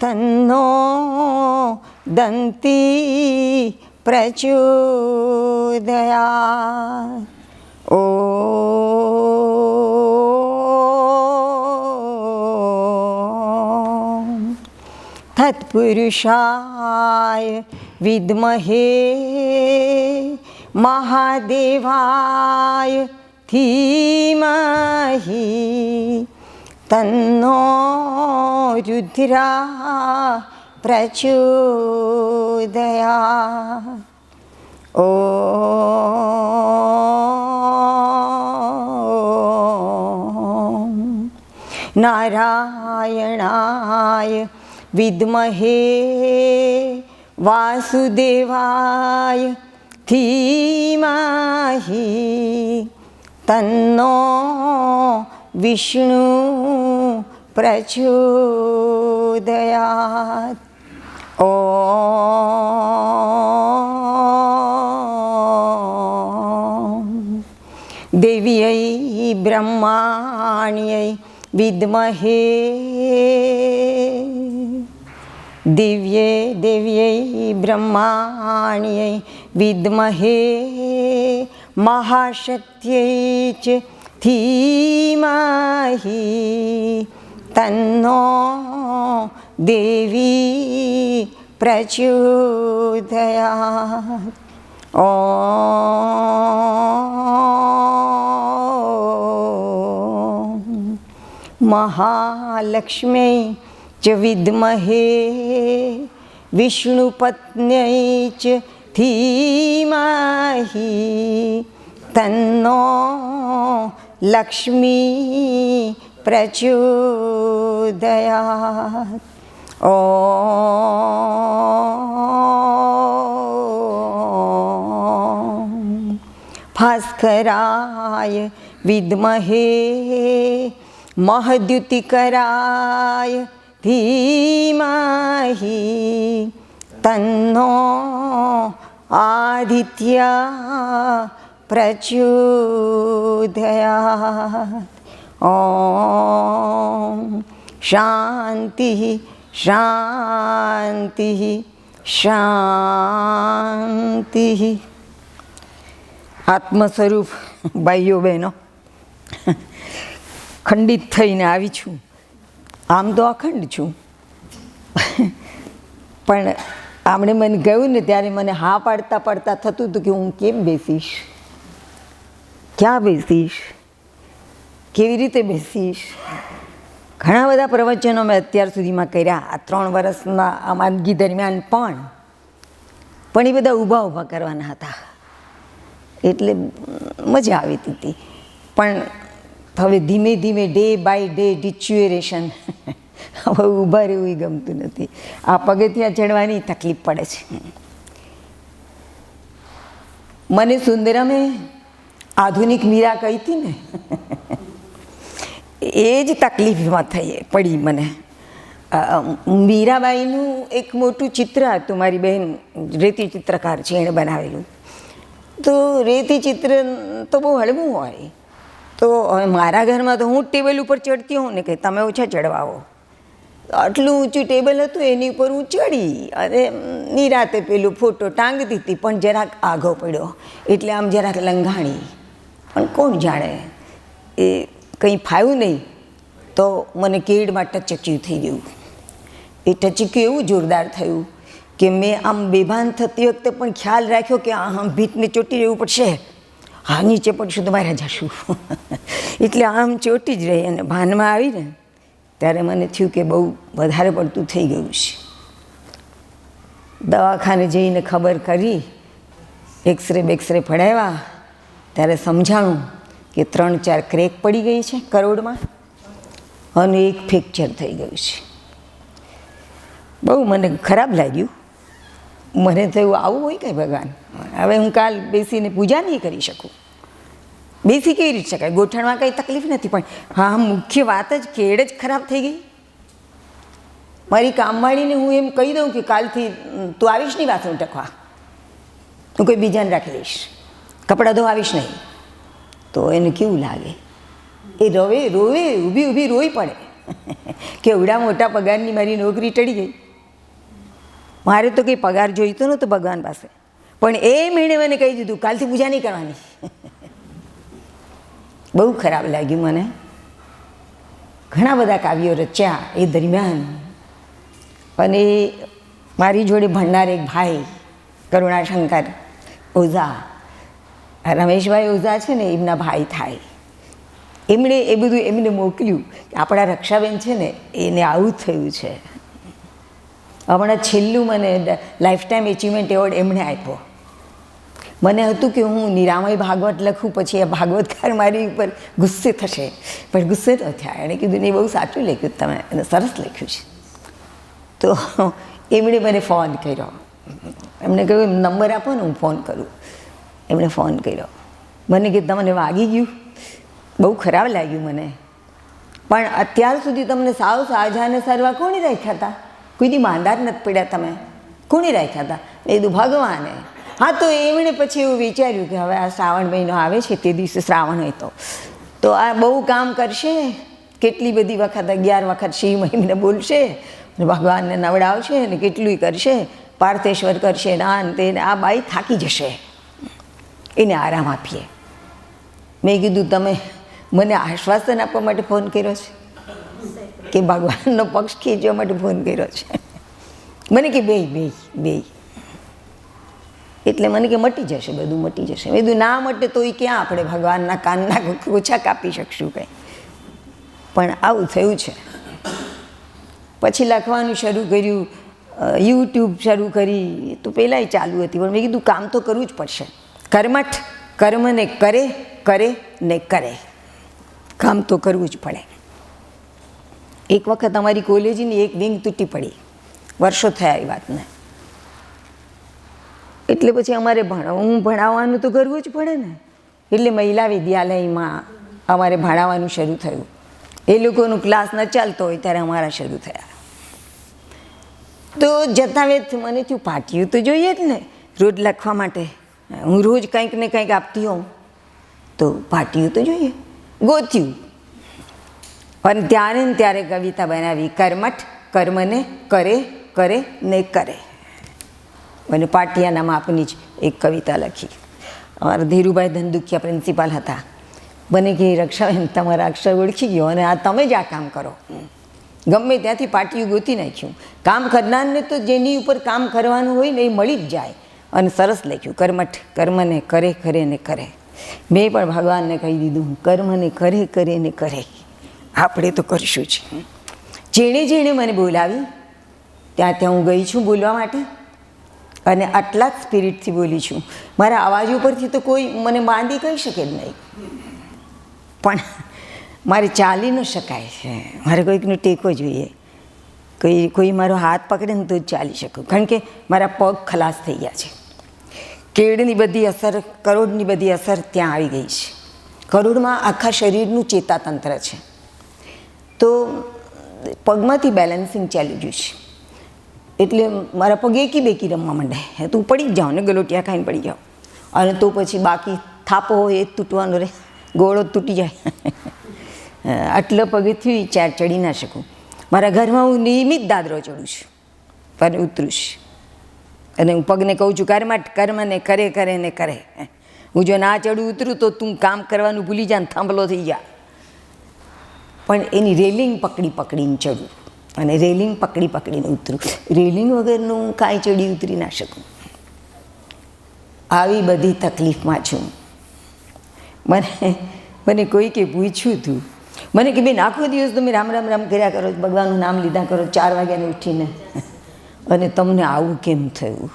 તન્નો દંતી પ્રચોદયાત. ઓમ તત્પુરુષાય વિદ્મહે મહાદેવાય ધીમહિ તન્નો રુદ્રા પ્રચોદયાત. ઓમ નારાયણાય વિદ્મહે વાસુદેવાય ધીમહિ તન્નો વિષ્ણુ પ્રચોદયાત. ઓમ દેવ્यै બ્રહ્માણ્यै વિદ્મહે દેવ્यै બ્રહ્માણ્यै વિદ્મહે મહાશક્ત્यै ચ ધીમહિ તન્નો દેવી પ્રચોદયાત. ઓમ મહાલક્ષ્મ્यै ચ વિદ્મહે વિષ્ણુપત્ન્यै ચ ધીમહિ તન્નો લક્ષ્મી પ્રચોદયાત. ઓમ ભાસ્કરાય વિદ્મહે મહદ્યુતિકરાય ધીમહિ તન્નો આદિત્યા પ્રચોદયાત. ઓમ શાંતિ શાંતિ શાંતિ. આત્મ સ્વરૂપ ભાઈઓ બહેનો, ખંડિત થઈને આવી છું. આમ તો અખંડ છું, પણ આમણે મને કહ્યું ને ત્યારે મને હા પાડતા પાડતા થતું હતું કે હું કેમ બેસીશ, ક્યાં બેસીશ, કેવી રીતે બેસીશ. ઘણા બધા પ્રવચનો મેં અત્યાર સુધીમાં કર્યા આ 3 વર્ષના આ માંદગી દરમિયાન, પણ એ બધા ઊભા ઊભા કરવાના હતા એટલે મજા આવી હતી. પણ હવે ધીમે ધીમે ડે બાય ડે ડિચ્યુરેશન, હવે ઊભા રહેવું ગમતું નથી. આ પગથિયાં ચડવાની તકલીફ પડે છે. મને સુંદરમે આધુનિક મીરા કહી હતી ને, એ જ તકલીફમાં પડી મને. મીરાબાઈનું એક મોટું ચિત્ર હતું, મારી બહેન રેતી ચિત્રકાર છે, એણે બનાવેલું. તો રેતી ચિત્ર તો બહુ હળવું હોય, તો મારા ઘરમાં તો હું ટેબલ ઉપર ચડતી હોઉં ને કે તમે ઓછા ચડવાઓ. આટલું ઊંચું ટેબલ હતું, એની ઉપર હું ચડી અને નિરાતે પેલું ફોટો ટાંગતી હતી, પણ જરાક આઘો પડ્યો એટલે આમ જરાક લંઘાણી. પણ કોણ જાણે એ કંઈ ફાવ્યું નહીં તો મને કેડમાં ટચક્યું થઈ ગયું. એ ટચક્યું એવું જોરદાર થયું કે મેં આમ બેભાન થતી વખતે પણ ખ્યાલ રાખ્યો કે આમ ભીતને ચોંટી રહેવું પડશે, હા નીચે પડશું તો મારે જશું. એટલે આમ ચોંટી જ રહી. અને ભાનમાં આવીને ત્યારે મને થયું કે બહુ વધારે પડતું થઈ ગયું છે. દવાખાને જઈને ખબર કરી, એક્સરે બેક્સરે પડાવ્યા ત્યારે સમજાણું કે 3-4 ક્રેક પડી ગઈ છે કરોડમાં અને એક ફ્રેક્ચર થઈ ગયું છે. બહુ મને ખરાબ લાગ્યું. મને થયું આવું હોય કંઈ ભગવાન, હવે હું કાલ બેસીને પૂજા નહીં કરી શકું. બેસી કેવી રીતે શકાય, ગોઠણમાં કંઈ તકલીફ નથી, પણ હા મુખ્ય વાત જ કેડ જ ખરાબ થઈ ગઈ. મારી કામવાળીને હું એમ કહી દઉં કે કાલથી તું આવીશ નહીં વાસણ ટકવા, હું કોઈ બીજાને રાખી દઈશ, કપડાં ધોવાવીશ નહીં, તો એને કેવું લાગે? એ રોવે ઊભી ઊભી રોઈ પડે. કે એવડા મોટા પગારની મારી નોકરી ટળી ગઈ. મારે તો કંઈ પગાર જોઈતો નહોતો ભગવાન પાસે, પણ એમણે મને કહી દીધું કાલથી પૂજા નહીં કરવાની. બહુ ખરાબ લાગ્યું મને. ઘણા બધા કાવ્યો રચ્યા એ દરમિયાન. અને મારી જોડે ભણનાર એક ભાઈ કરુણાશંકર ઓઝા, રમેશભાઈ ઓઝા છે ને એમના ભાઈ થાય, એમણે એ બધું એમને મોકલ્યું કે આપણા રક્ષાબેન છે ને એને આવું થયું છે. હમણાં છેલ્લું મને લાઈફ ટાઈમ એચિવમેન્ટ એવોર્ડ એમણે આપ્યો. મને હતું કે હું નિરામય ભાગવત લખું પછી આ ભાગવતકાર મારી ઉપર ગુસ્સે થશે, પણ ગુસ્સે ન થયા. એણે કીધું નહીં, બહુ સાચું લખ્યું તમે, એને સરસ લખ્યું છે. તો એમણે મને ફોન કર્યો. એમણે કહ્યું નંબર આપો ને હું ફોન કરું. એમણે ફોન કર્યો. મને કે તમને વાગી ગયું, બહુ ખરાબ લાગ્યું મને, પણ અત્યાર સુધી તમને સાવ સાજા અને સરવા કોણે રાખ્યા હતા? કોઈ દી માંદા જ નથી પડ્યા તમે, કોણે રાખ્યા હતા? એ કીધું ભગવાને. હા, તો એમણે પછી એવું વિચાર્યું કે હવે આ શ્રાવણ મહિનો આવે છે, તે દિવસે શ્રાવણ હોય તો આ બહુ કામ કરશે, કેટલી બધી વખત 11 વખત શિવ મહિમને બોલશે, ભગવાનને નવડાવશે ને કેટલું કરશે, પાર્થેશ્વર કરશે ના તે, આ બાઈ થાકી જશે, એને આરામ આપીએ. મેં કીધું તમે મને આશ્વાસન આપવા માટે ફોન કર્યો છે કે ભગવાનનો પક્ષ ખેંચવા માટે ફોન કર્યો છે? મને કે બે. એટલે મને કે મટી જશે, બધું મટી જશે. મેં કીધું ના મટે તો એ ક્યાં આપણે ભગવાનના કાનના ઓછા કાપી શકશું કંઈ? પણ આવું થયું છે. પછી લખવાનું શરૂ કર્યું, યુટ્યુબ શરૂ કરી. તો પહેલાંય ચાલુ હતી, પણ મેં કીધું કામ તો કરવું જ પડશે. કર્મઠ કર્મને કરે ને કરે, કામ તો કરવું જ પડે. એક વખત અમારી કોલેજની એક વિંગ તૂટી પડી, વર્ષો થયા એ વાતને. એટલે પછી અમારે ભણાવવાનું તો કરવું જ પડે ને. એટલે મહિલા વિદ્યાલયમાં અમારે ભણાવવાનું શરૂ થયું. એ લોકોનું ક્લાસ ન ચાલતો હોય ત્યારે અમારા શરૂ થયા. તો જતા વેત મને થયું પાટિયું તો જોઈએ જ ને રોજ લખવા માટે. હું રોજ કંઈક ને કંઈક આપતી હોઉં તો પાટિયું તો જોઈએ. ગોત્યું અને ત્યારે ને ત્યારે કવિતા બનાવી, કર્મઠ કર્મને કરે ને કરે. અને પાટિયાના માપની જ એક કવિતા લખી. અમારા ધીરુભાઈ ધંધુકિયા પ્રિન્સિપાલ હતા. મને કે રક્ષાબેન તમારા અક્ષર ઓળખી ગયો અને આ તમે જ આ કામ કરો. ગમે ત્યાંથી પાટિયું ગોતી નાખ્યું. કામ કરનારને તો જેની ઉપર કામ કરવાનું હોય ને એ મળી જ જાય. અને સરસ લખ્યું, કર્મઠ કર્મને કરે ને કરે. મેં પણ ભગવાનને કહી દીધું કર્મને કરે ને કરે, આપણે તો કરીશું જ. જેણે મને બોલાવી ત્યાં હું ગઈ છું બોલવા માટે, અને આટલા જ સ્પિરિટથી બોલી છું. મારા અવાજ ઉપરથી તો કોઈ મને માંદી કહી શકે જ નહીં, પણ મારે ચાલી ન શકાય છે. મારે કોઈકનો ટેકો જોઈએ, કોઈ મારો હાથ પકડે ને તો જ ચાલી શકું, કારણ કે મારા પગ ખલાસ થઈ ગયા છે. કેળની બધી અસર, કરોડની બધી અસર ત્યાં આવી ગઈ છે. કરોડમાં આખા શરીરનું ચેતાતંત્ર છે, તો પગમાંથી બેલેન્સિંગ ચાલી ગયું છે. એટલે મારા પગ એકી બેકી રમવા માંડે, તું પડી જ જાઓ ને ગલોટિયા ખાઈને પડી જાઓ, અને તો પછી બાકી થાપો હોય એ જ તૂટવાનો રહે, ગોળો તૂટી જાય. આટલા પગેથી ચાર ચડી ના શકું. મારા ઘરમાં હું નિયમિત દાદરો ચડું છું અને ઉતરું છું, અને હું પગને કહું છું કર્મને કરે ને કરે. હું જો ના ચડું ઉતરું તો તું કામ કરવાનું ભૂલી જા ને થાંભલો થઈ જા. પણ એની રેલિંગ પકડીને ચડું અને રેલિંગ પકડીને ઉતરું. રેલિંગ વગરનું હું કાંઈ ચડી ઉતરી ના શકું. આવી બધી તકલીફમાં છું. મને કોઈકે પૂછ્યું હતું, મને કે બેન આખો દિવસ તમે રામ કર્યા કરો, ભગવાનનું નામ લીધા કરો 4 વાગ્યાને ઉઠીને, અને તમને આવું કેમ થયું?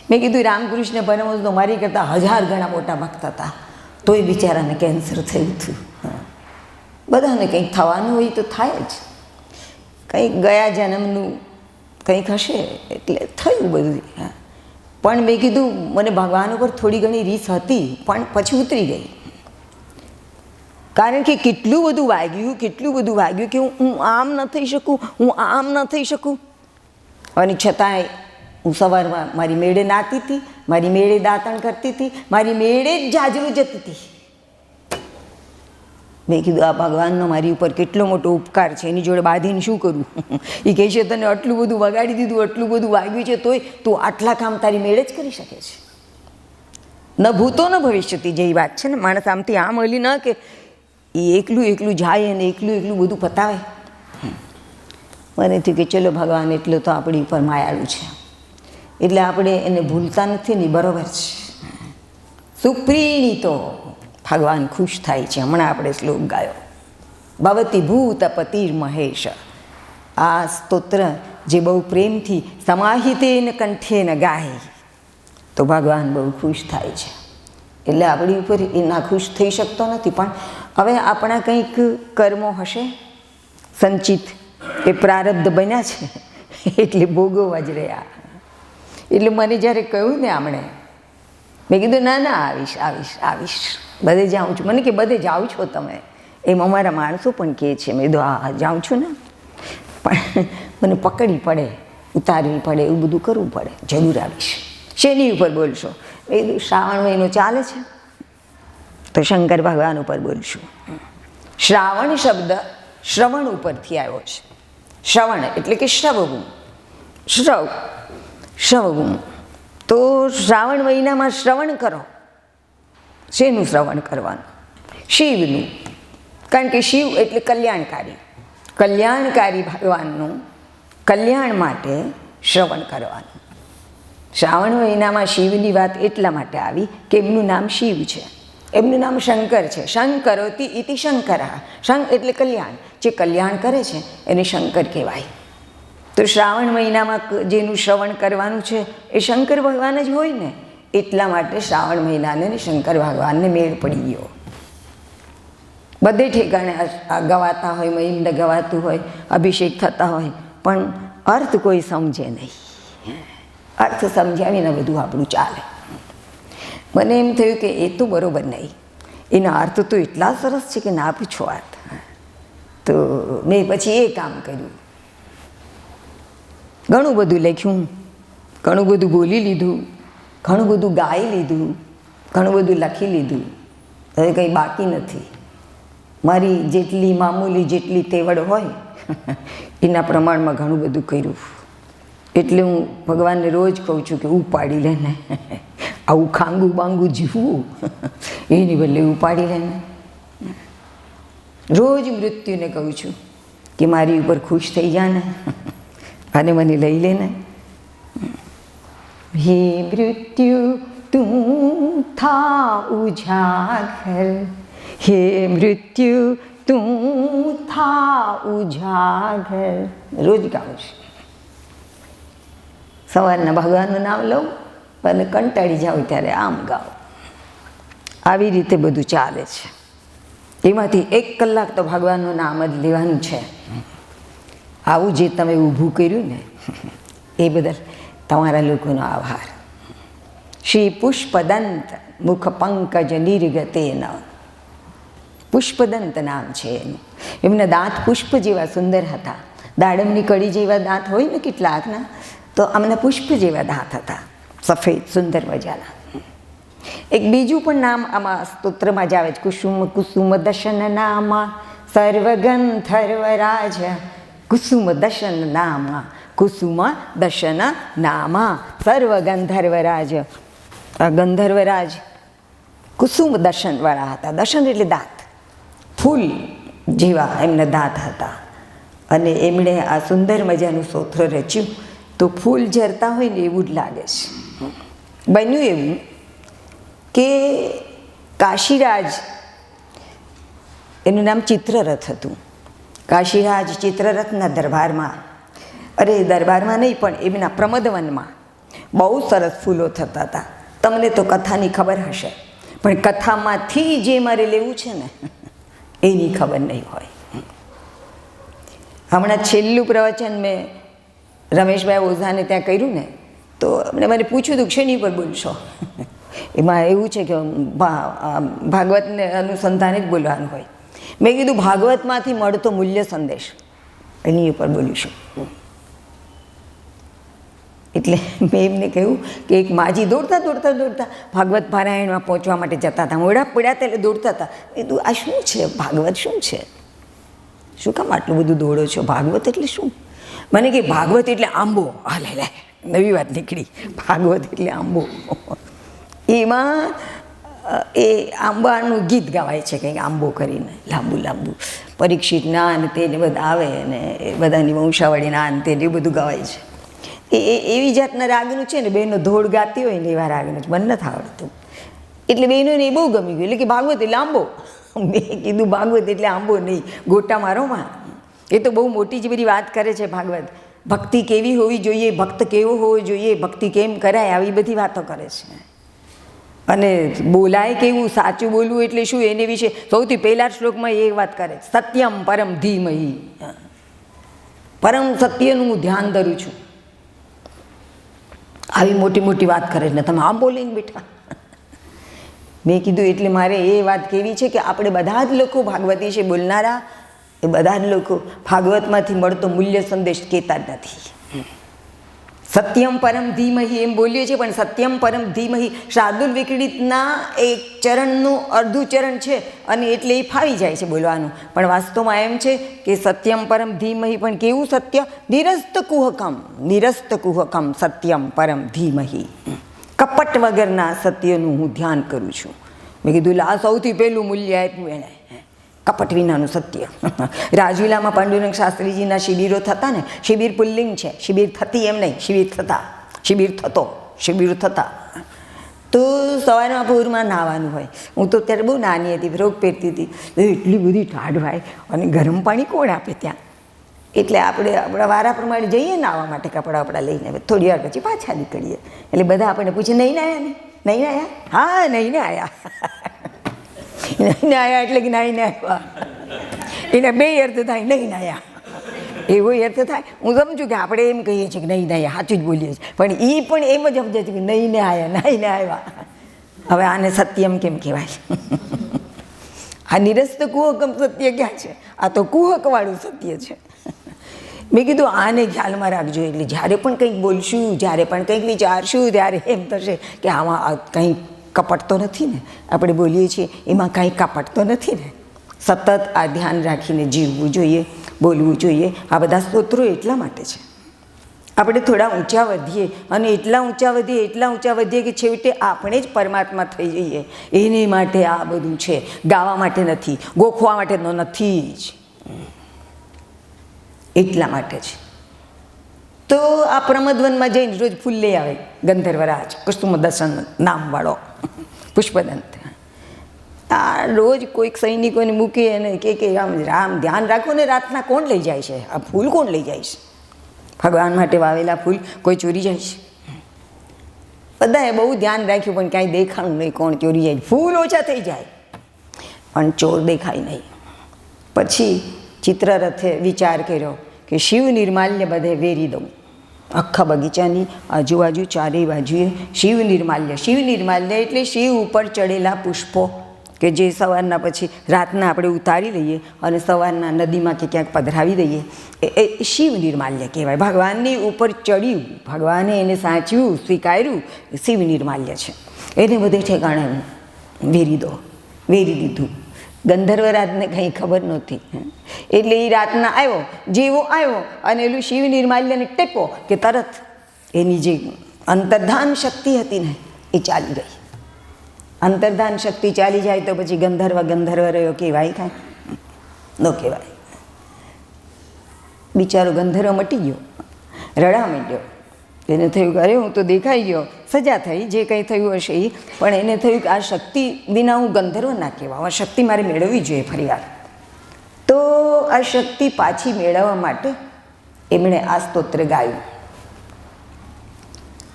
મેં કીધું રામકૃષ્ણ પરમહંસ તો મારી કરતાં 1000 ગણા મોટા ભક્ત હતા, તોય બિચારાને કેન્સર થયું હતું. બધાને કંઈક થવાનું હોય તો થાય જ, કંઈક ગયા જન્મનું કંઈક હશે એટલે થયું બધું. પણ મેં કીધું મને ભગવાન ઉપર થોડી ઘણી રીસ હતી, પણ પછી ઉતરી ગઈ. કારણ કે કેટલું બધું વાગ્યું કે હું આમ ન થઈ શકું. અને છતાંય હું સવારમાં મારી મેળે નાતી હતી, મારી મેળે દાંતણ કરતી હતી, મારી મેળે જ જાજરૂ જતી હતી. મેં કીધું આ ભગવાનનો મારી ઉપર કેટલો મોટો ઉપકાર છે, એની જોડે બાંધીને શું કરું. એ કહે છે તને આટલું બધું વગાડી દીધું, આટલું બધું વાગ્યું છે, તોય તું આટલા કામ તારી મેળે જ કરી શકે છે. ન ભૂતો ન ભવિષ્યથી જેવી વાત છે ને, માણસ આમથી આમ હલી ન કે એ એકલું એકલું જાય અને એકલું એકલું બધું પતાવે. મને થયું કે ચલો ભગવાન એટલો તો આપણી ઉપર માયાળું છે, એટલે આપણે એને ભૂલતા નથી ને, બરાબર છે. સુપ્રીણીતો ભગવાન ખુશ થાય છે. હમણાં આપણે શ્લોક ગાયો, ભવતી ભૂત પતિર મહેશ. આ સ્તોત્ર જે બહુ પ્રેમથી સમાહિતેન કંઠેન ગાય તો ભગવાન બહુ ખુશ થાય છે. એટલે આપણી ઉપર એ ના ખુશ થઈ શકતો નથી, પણ હવે આપણા કંઈક કર્મો હશે સંચિત, એ પ્રારબ્ધ બન્યા છે એટલે ભોગવવા જ રહ્યા. એટલે મને જ્યારે કહ્યું ને આમણે, મેં કીધું ના ના આવીશ આવીશ આવીશ, બધે જાઉં છું. મને કે બધે જાઓ છો તમે? એમ અમારા માણસો પણ કહે છે. મેં કીધું હા જાઉં છું ને, પણ મને પકડવી પડે, ઉતારવી પડે, એવું બધું કરવું પડે. જરૂર આવીશ. શેની ઉપર બોલશો? એ શ્રાવણ મહિનો ચાલે છે તો શંકર ભગવાન ઉપર બોલશું. શ્રાવણ શબ્દ શ્રવણ ઉપરથી આવ્યો છે. શ્રવણ એટલે કે શ્રવવું, શ્રવવું. તો શ્રાવણ મહિનામાં શ્રવણ કરો. શેનું શ્રવણ કરવાનું? શિવનું. કારણ કે શિવ એટલે કલ્યાણકારી, કલ્યાણકારી ભગવાનનું કલ્યાણ માટે શ્રવણ કરવાનું. શ્રાવણ મહિનામાં શિવની વાત એટલા માટે આવી કે એમનું નામ શિવ છે, એમનું નામ શંકર છે. શંકરોતિ ઇતિ શંકરા. શંક એટલે કલ્યાણ, જે કલ્યાણ કરે છે એને શંકર કહેવાય. તો શ્રાવણ મહિનામાં જેનું શ્રવણ કરવાનું છે એ શંકર ભગવાન જ હોય ને, એટલા માટે શ્રાવણ મહિનાને શંકર ભગવાનને મેળ પડી ગયો. બધે ઠેકાણે ગવાતા હોય, મહિન્દ ગવાતું હોય, અભિષેક થતા હોય, પણ અર્થ કોઈ સમજે નહીં. અર્થ સમજ્યા વિના બધું આપણું ચાલે. મને એમ થયું કે એ તો બરાબર નહીં, એના અર્થ તો એટલા સરસ છે કે ના પૂછો વાત. તો મેં પછી એ કામ કર્યું. ઘણું બધું લખ્યું, ઘણું બધું બોલી લીધું, ઘણું બધું ગાઈ લીધું, ઘણું બધું લખી લીધું. હવે કંઈ બાકી નથી. મારી જેટલી મામૂલી જેટલી તેવડ હોય એના પ્રમાણમાં ઘણું બધું કર્યું. એટલે હું ભગવાનને રોજ કહું છું કે ઉપાડી લે ને, આવું ખાંગું બાંગું જીવવું એની બદલે ઉપાડી લે ને. રોજ મૃત્યુને કહું છું કે મારી ઉપર ખુશ થઈ જા ને અને મને લઈ લે ને. હે મૃત્યુ તું થા ઉજાગર, હે મૃત્યુ તું થા ઉજાગર. રોજ ગાઉં છું. સવારના ભગવાનનું નામ લઉં અને કંટાળી જાઉં ત્યારે આમ ગાઉં. આવી રીતે બધું ચાલે છે. એમાંથી 1 કલાક તો ભગવાનનું નામ જ લેવાનું છે. આવું જે તમે ઊભું કર્યું ને એ બદલ તમારા લોકોનો આભાર. શ્રી પુષ્પદંત મુખ પંકજ નિર્ગતેન. પુષ્પદંત નામ છે એનું. એમના દાંત પુષ્પ જેવા સુંદર હતા. દાડમની કળી જેવા દાંત હોય ને કેટલાકના, તો અમને પુષ્પ જેવા દાંત હતા, સફેદ સુંદર મજાના. એક બીજું પણ નામ આમાં સ્તોત્રમાં જ આવે છે. કુસુમ કુસુમ દશન નામા સર્વગંધર્વરાજ. કુસુમ દશન નામા, કુસુમ દશન નામા સર્વગંધર્વરાજ. ગંધર્વરાજ કુસુમ દશનવાળા હતા. દશન એટલે દાંત, ફૂલ જેવા એમના દાંત હતા. અને એમણે આ સુંદર મજાનું સ્તોત્ર રચ્યું તો ફૂલ ઝરતા હોય ને એવું જ લાગે છે. બન્યું એવું કે કાશીરાજ, એનું નામ ચિત્રરથ હતું. કાશીરાજ ચિત્રરથના દરબારમાં, અરે દરબારમાં નહીં પણ એમના પ્રમદવનમાં બહુ સરસ ફૂલો થતા હતા. તમને તો કથાની ખબર હશે, પણ કથામાંથી જે મારે લેવું છે ને એની ખબર નહીં હોય. હમણાં છેલ્લું પ્રવચન મેં રમેશભાઈ ઓઝાને ત્યાં કર્યું ને, તો એમણે મને પૂછ્યું હતું શેની ઉપર બોલશો. એમાં એવું છે કે ભાગવતને અનુસંધાને જ બોલવાનું હોય. મેં કીધું ભાગવતમાંથી મળતો મૂલ્ય સંદેશ એની ઉપર બોલીશું. એટલે મેં એમને કહ્યું કે એક માજી દોડતા દોડતા દોડતા ભાગવત પારાયણમાં પહોંચવા માટે જતા હતા, મોડા પડ્યા હતા એટલે દોડતા હતા. એ તું આ શું છે, ભાગવત શું છે, શું કામ આટલું બધું દોડો છો, ભાગવત એટલે શું? મને કે ભાગવત એટલે આંબો. હા લે નવી વાત નીકળી, ભાગવત એટલે આંબો. એમાં એ આંબાનું ગીત ગાવાય છે કંઈક આંબો કરીને, લાંબુ લાંબુ. પરીક્ષિતના અને તેને બધા આવે અને એ બધાની વંશાવળીના અને તેને એ બધું ગવાય છે. એ એવી જાતના રાગનું છે ને, બહેનો ધોળ ગાતી હોય ને એવા રાગનું છે, મને નથી આવડતું. એટલે બહેનોને એ બહુ ગમી ગયું, એટલે કે ભાગવત એટલે આંબો. મેં કીધું ભાગવત એટલે આંબો નહીં, ગોટા મારોમાં. એ તો બહુ મોટી જ બધી વાત કરે છે ભાગવત. ભક્તિ કેવી હોવી જોઈએ, ભક્ત કેવો હોવો જોઈએ, ભક્તિ કેમ કરાય, આવી બધી વાતો કરે છે. અને બોલાય કેવું, સાચું બોલવું એટલે શું, એને વિશે સૌથી પહેલા શ્લોકમાં એ વાત કરે, સત્યમ પરમ ધીમહી. પરમ સત્યનું હું ધ્યાન ધરું છું. આવી મોટી મોટી વાત કરે ને તમે આમ બોલીને બેઠા. મેં કીધું એટલે મારે એ વાત કેવી છે કે આપણે બધા જ લોકો ભાગવતી છે બોલનારા, એ બધા જ લોકો ભાગવતમાંથી મળતો મૂલ્ય સંદેશ કહેતા જ નથી. સત્યમ પરમ ધીમહી એમ બોલીએ છીએ, પણ સત્યમ પરમ ધીમહી શાર્દુલ વિક્રીડિતના એક ચરણનું અડધું ચરણ છે અને એટલે એ ફાવી જાય છે બોલવાનું. પણ વાસ્તવમાં એમ છે કે સત્યમ પરમ ધીમહી પણ કેવું સત્ય, નિરસ્ત કુહકમ સત્યમ પરમ ધીમહી. કપટ વગરના સત્યનું હું ધ્યાન કરું છું. મેં કીધું લા સૌથી પહેલું મૂલ્ય આપ્યું એણે, કપટ વિનાનું સત્ય. રાજુલામાં પાંડુરંગ શાસ્ત્રીજીના શિબિરો થતા ને, શિબિર પુલ્લિંગ છે, શિબિર થતી એમ નહીં, શિબિર થતા, શિબિર થતો, શિબિર થતા. તો સવારમાં પૂરમાં નાહવાનું હોય. હું તો ત્યારે બહુ નાની હતી, ફ્રોક પહેરતી હતી, એટલી બધી ઠાઢ હોય અને ગરમ પાણી કોણ આપે ત્યાં. એટલે આપણે આપણા વારા પ્રમાણે જઈએ નાહવા માટે કપડાં વપડા લઈને, થોડી વાર પછી પાછા નીકળીએ. એટલે બધા આપણને પૂછે નહીં નાયા ને, નહીં નાયા? હા નહીં ને આયા. નહીં આયા એટલે કે નહીં આવ્યા, એના બે અર્થ થાય, નહીં આયા એવો અર્થ થાય. હું સમજું કે આપણે એમ કહીએ છીએ કે નહીં આયા, સાચું જ બોલીએ છીએ, પણ એ પણ એમ જ સમજે છે કે નહીં ને આયા, નહીં ને આવ્યા. હવે આને સત્યમ કેમ કહેવાય? આ નિરસ્ત કુહકમ સત્ય ક્યાં છે? આ તો કુહકવાળું સત્ય છે. મેં કીધું આને ખ્યાલમાં રાખજો. એટલે જ્યારે પણ કંઈક બોલશું, જ્યારે પણ કંઈક વિચારશું, ત્યારે એમ થશે કે આમાં કંઈક કપટ તો નથી ને, આપણે બોલીએ છીએ એમાં કાંઈ કપટ તો નથી ને. સતત આ ધ્યાન રાખીને જીવવું જોઈએ, બોલવું જોઈએ. આ બધા સ્તોત્રો એટલા માટે છે. આપણે થોડા ઊંચા વધીએ અને એટલા ઊંચા વધીએ કે છેવટે આપણે જ પરમાત્મા થઈ જઈએ. એને માટે આ બધું છે, ગાવા માટે નથી, ગોખવા માટે તો નથી જ, એટલા માટે છે. તો આ પ્રમદવનમાં જઈને રોજ ફૂલ લઈ આવે ગંધર્વરાજ કુસુમદસન નામવાળો પુષ્પદંત. આ રોજ કોઈક સૈનિકોને મૂકે અને કે રામ રામ ધ્યાન રાખો ને, રાતના કોણ લઈ જાય છે આ ફૂલ? કોણ લઈ જાય છે? ભગવાન માટે વાવેલા ફૂલ કોઈ ચોરી જાય છે? બધાએ બહુ ધ્યાન રાખ્યું પણ કાંઈ દેખાણું નહીં કોણ ચોરી જાય. ફૂલ ઓછા થઈ જાય પણ ચોર દેખાય નહીં. પછી ચિત્રરથે વિચાર કર્યો કે શિવ નિર્માલ્ય બધે વેરી દઉં. આખા બગીચાની આજુબાજુ ચારેય બાજુએ શિવ નિર્માલ્ય એટલે શિવ ઉપર ચડેલા પુષ્પો કે જે સવારના પછી રાતના આપણે ઉતારી લઈએ અને સવારના નદીમાં કે ક્યાંક પધરાવી દઈએ, એ શિવ નિર્માલ્ય કહેવાય. ભગવાનની ઉપર ચડ્યું, ભગવાને એને સાચવ્યું, સ્વીકાર્યું, શિવ નિર્માલ્ય છે. એને બધે ઠેકાણે વેરી દીધું. ગંધર્વરાજને કંઈ ખબર નહોતી. એટલે એ રાતના આવ્યો, જેવો આવ્યો અને એલું શિવ નિર્માલ્યને ટેકો કે તરત એની જે અંતર્ધાન શક્તિ હતી ને એ ચાલી ગઈ. અંતર્ધાન શક્તિ ચાલી જાય તો પછી ગંધર્વ રહ્યો કહેવાય? કાંઈ ન કહેવાય. બિચારો ગંધર્વ મટી ગયો, રડા માંડ્યો. એને થયું કે અરે હું તો દેખાઈ ગયો, સજા થઈ જે કંઈ થયું હશે એ. પણ એને થયું કે આ શક્તિ વિના હું ગંધર્વ ના કહેવાય, આ શક્તિ મારે મેળવવી જોઈએ ફરીવાર. તો આ શક્તિ પાછી મેળવવા માટે એમણે આ સ્તોત્ર ગાયું.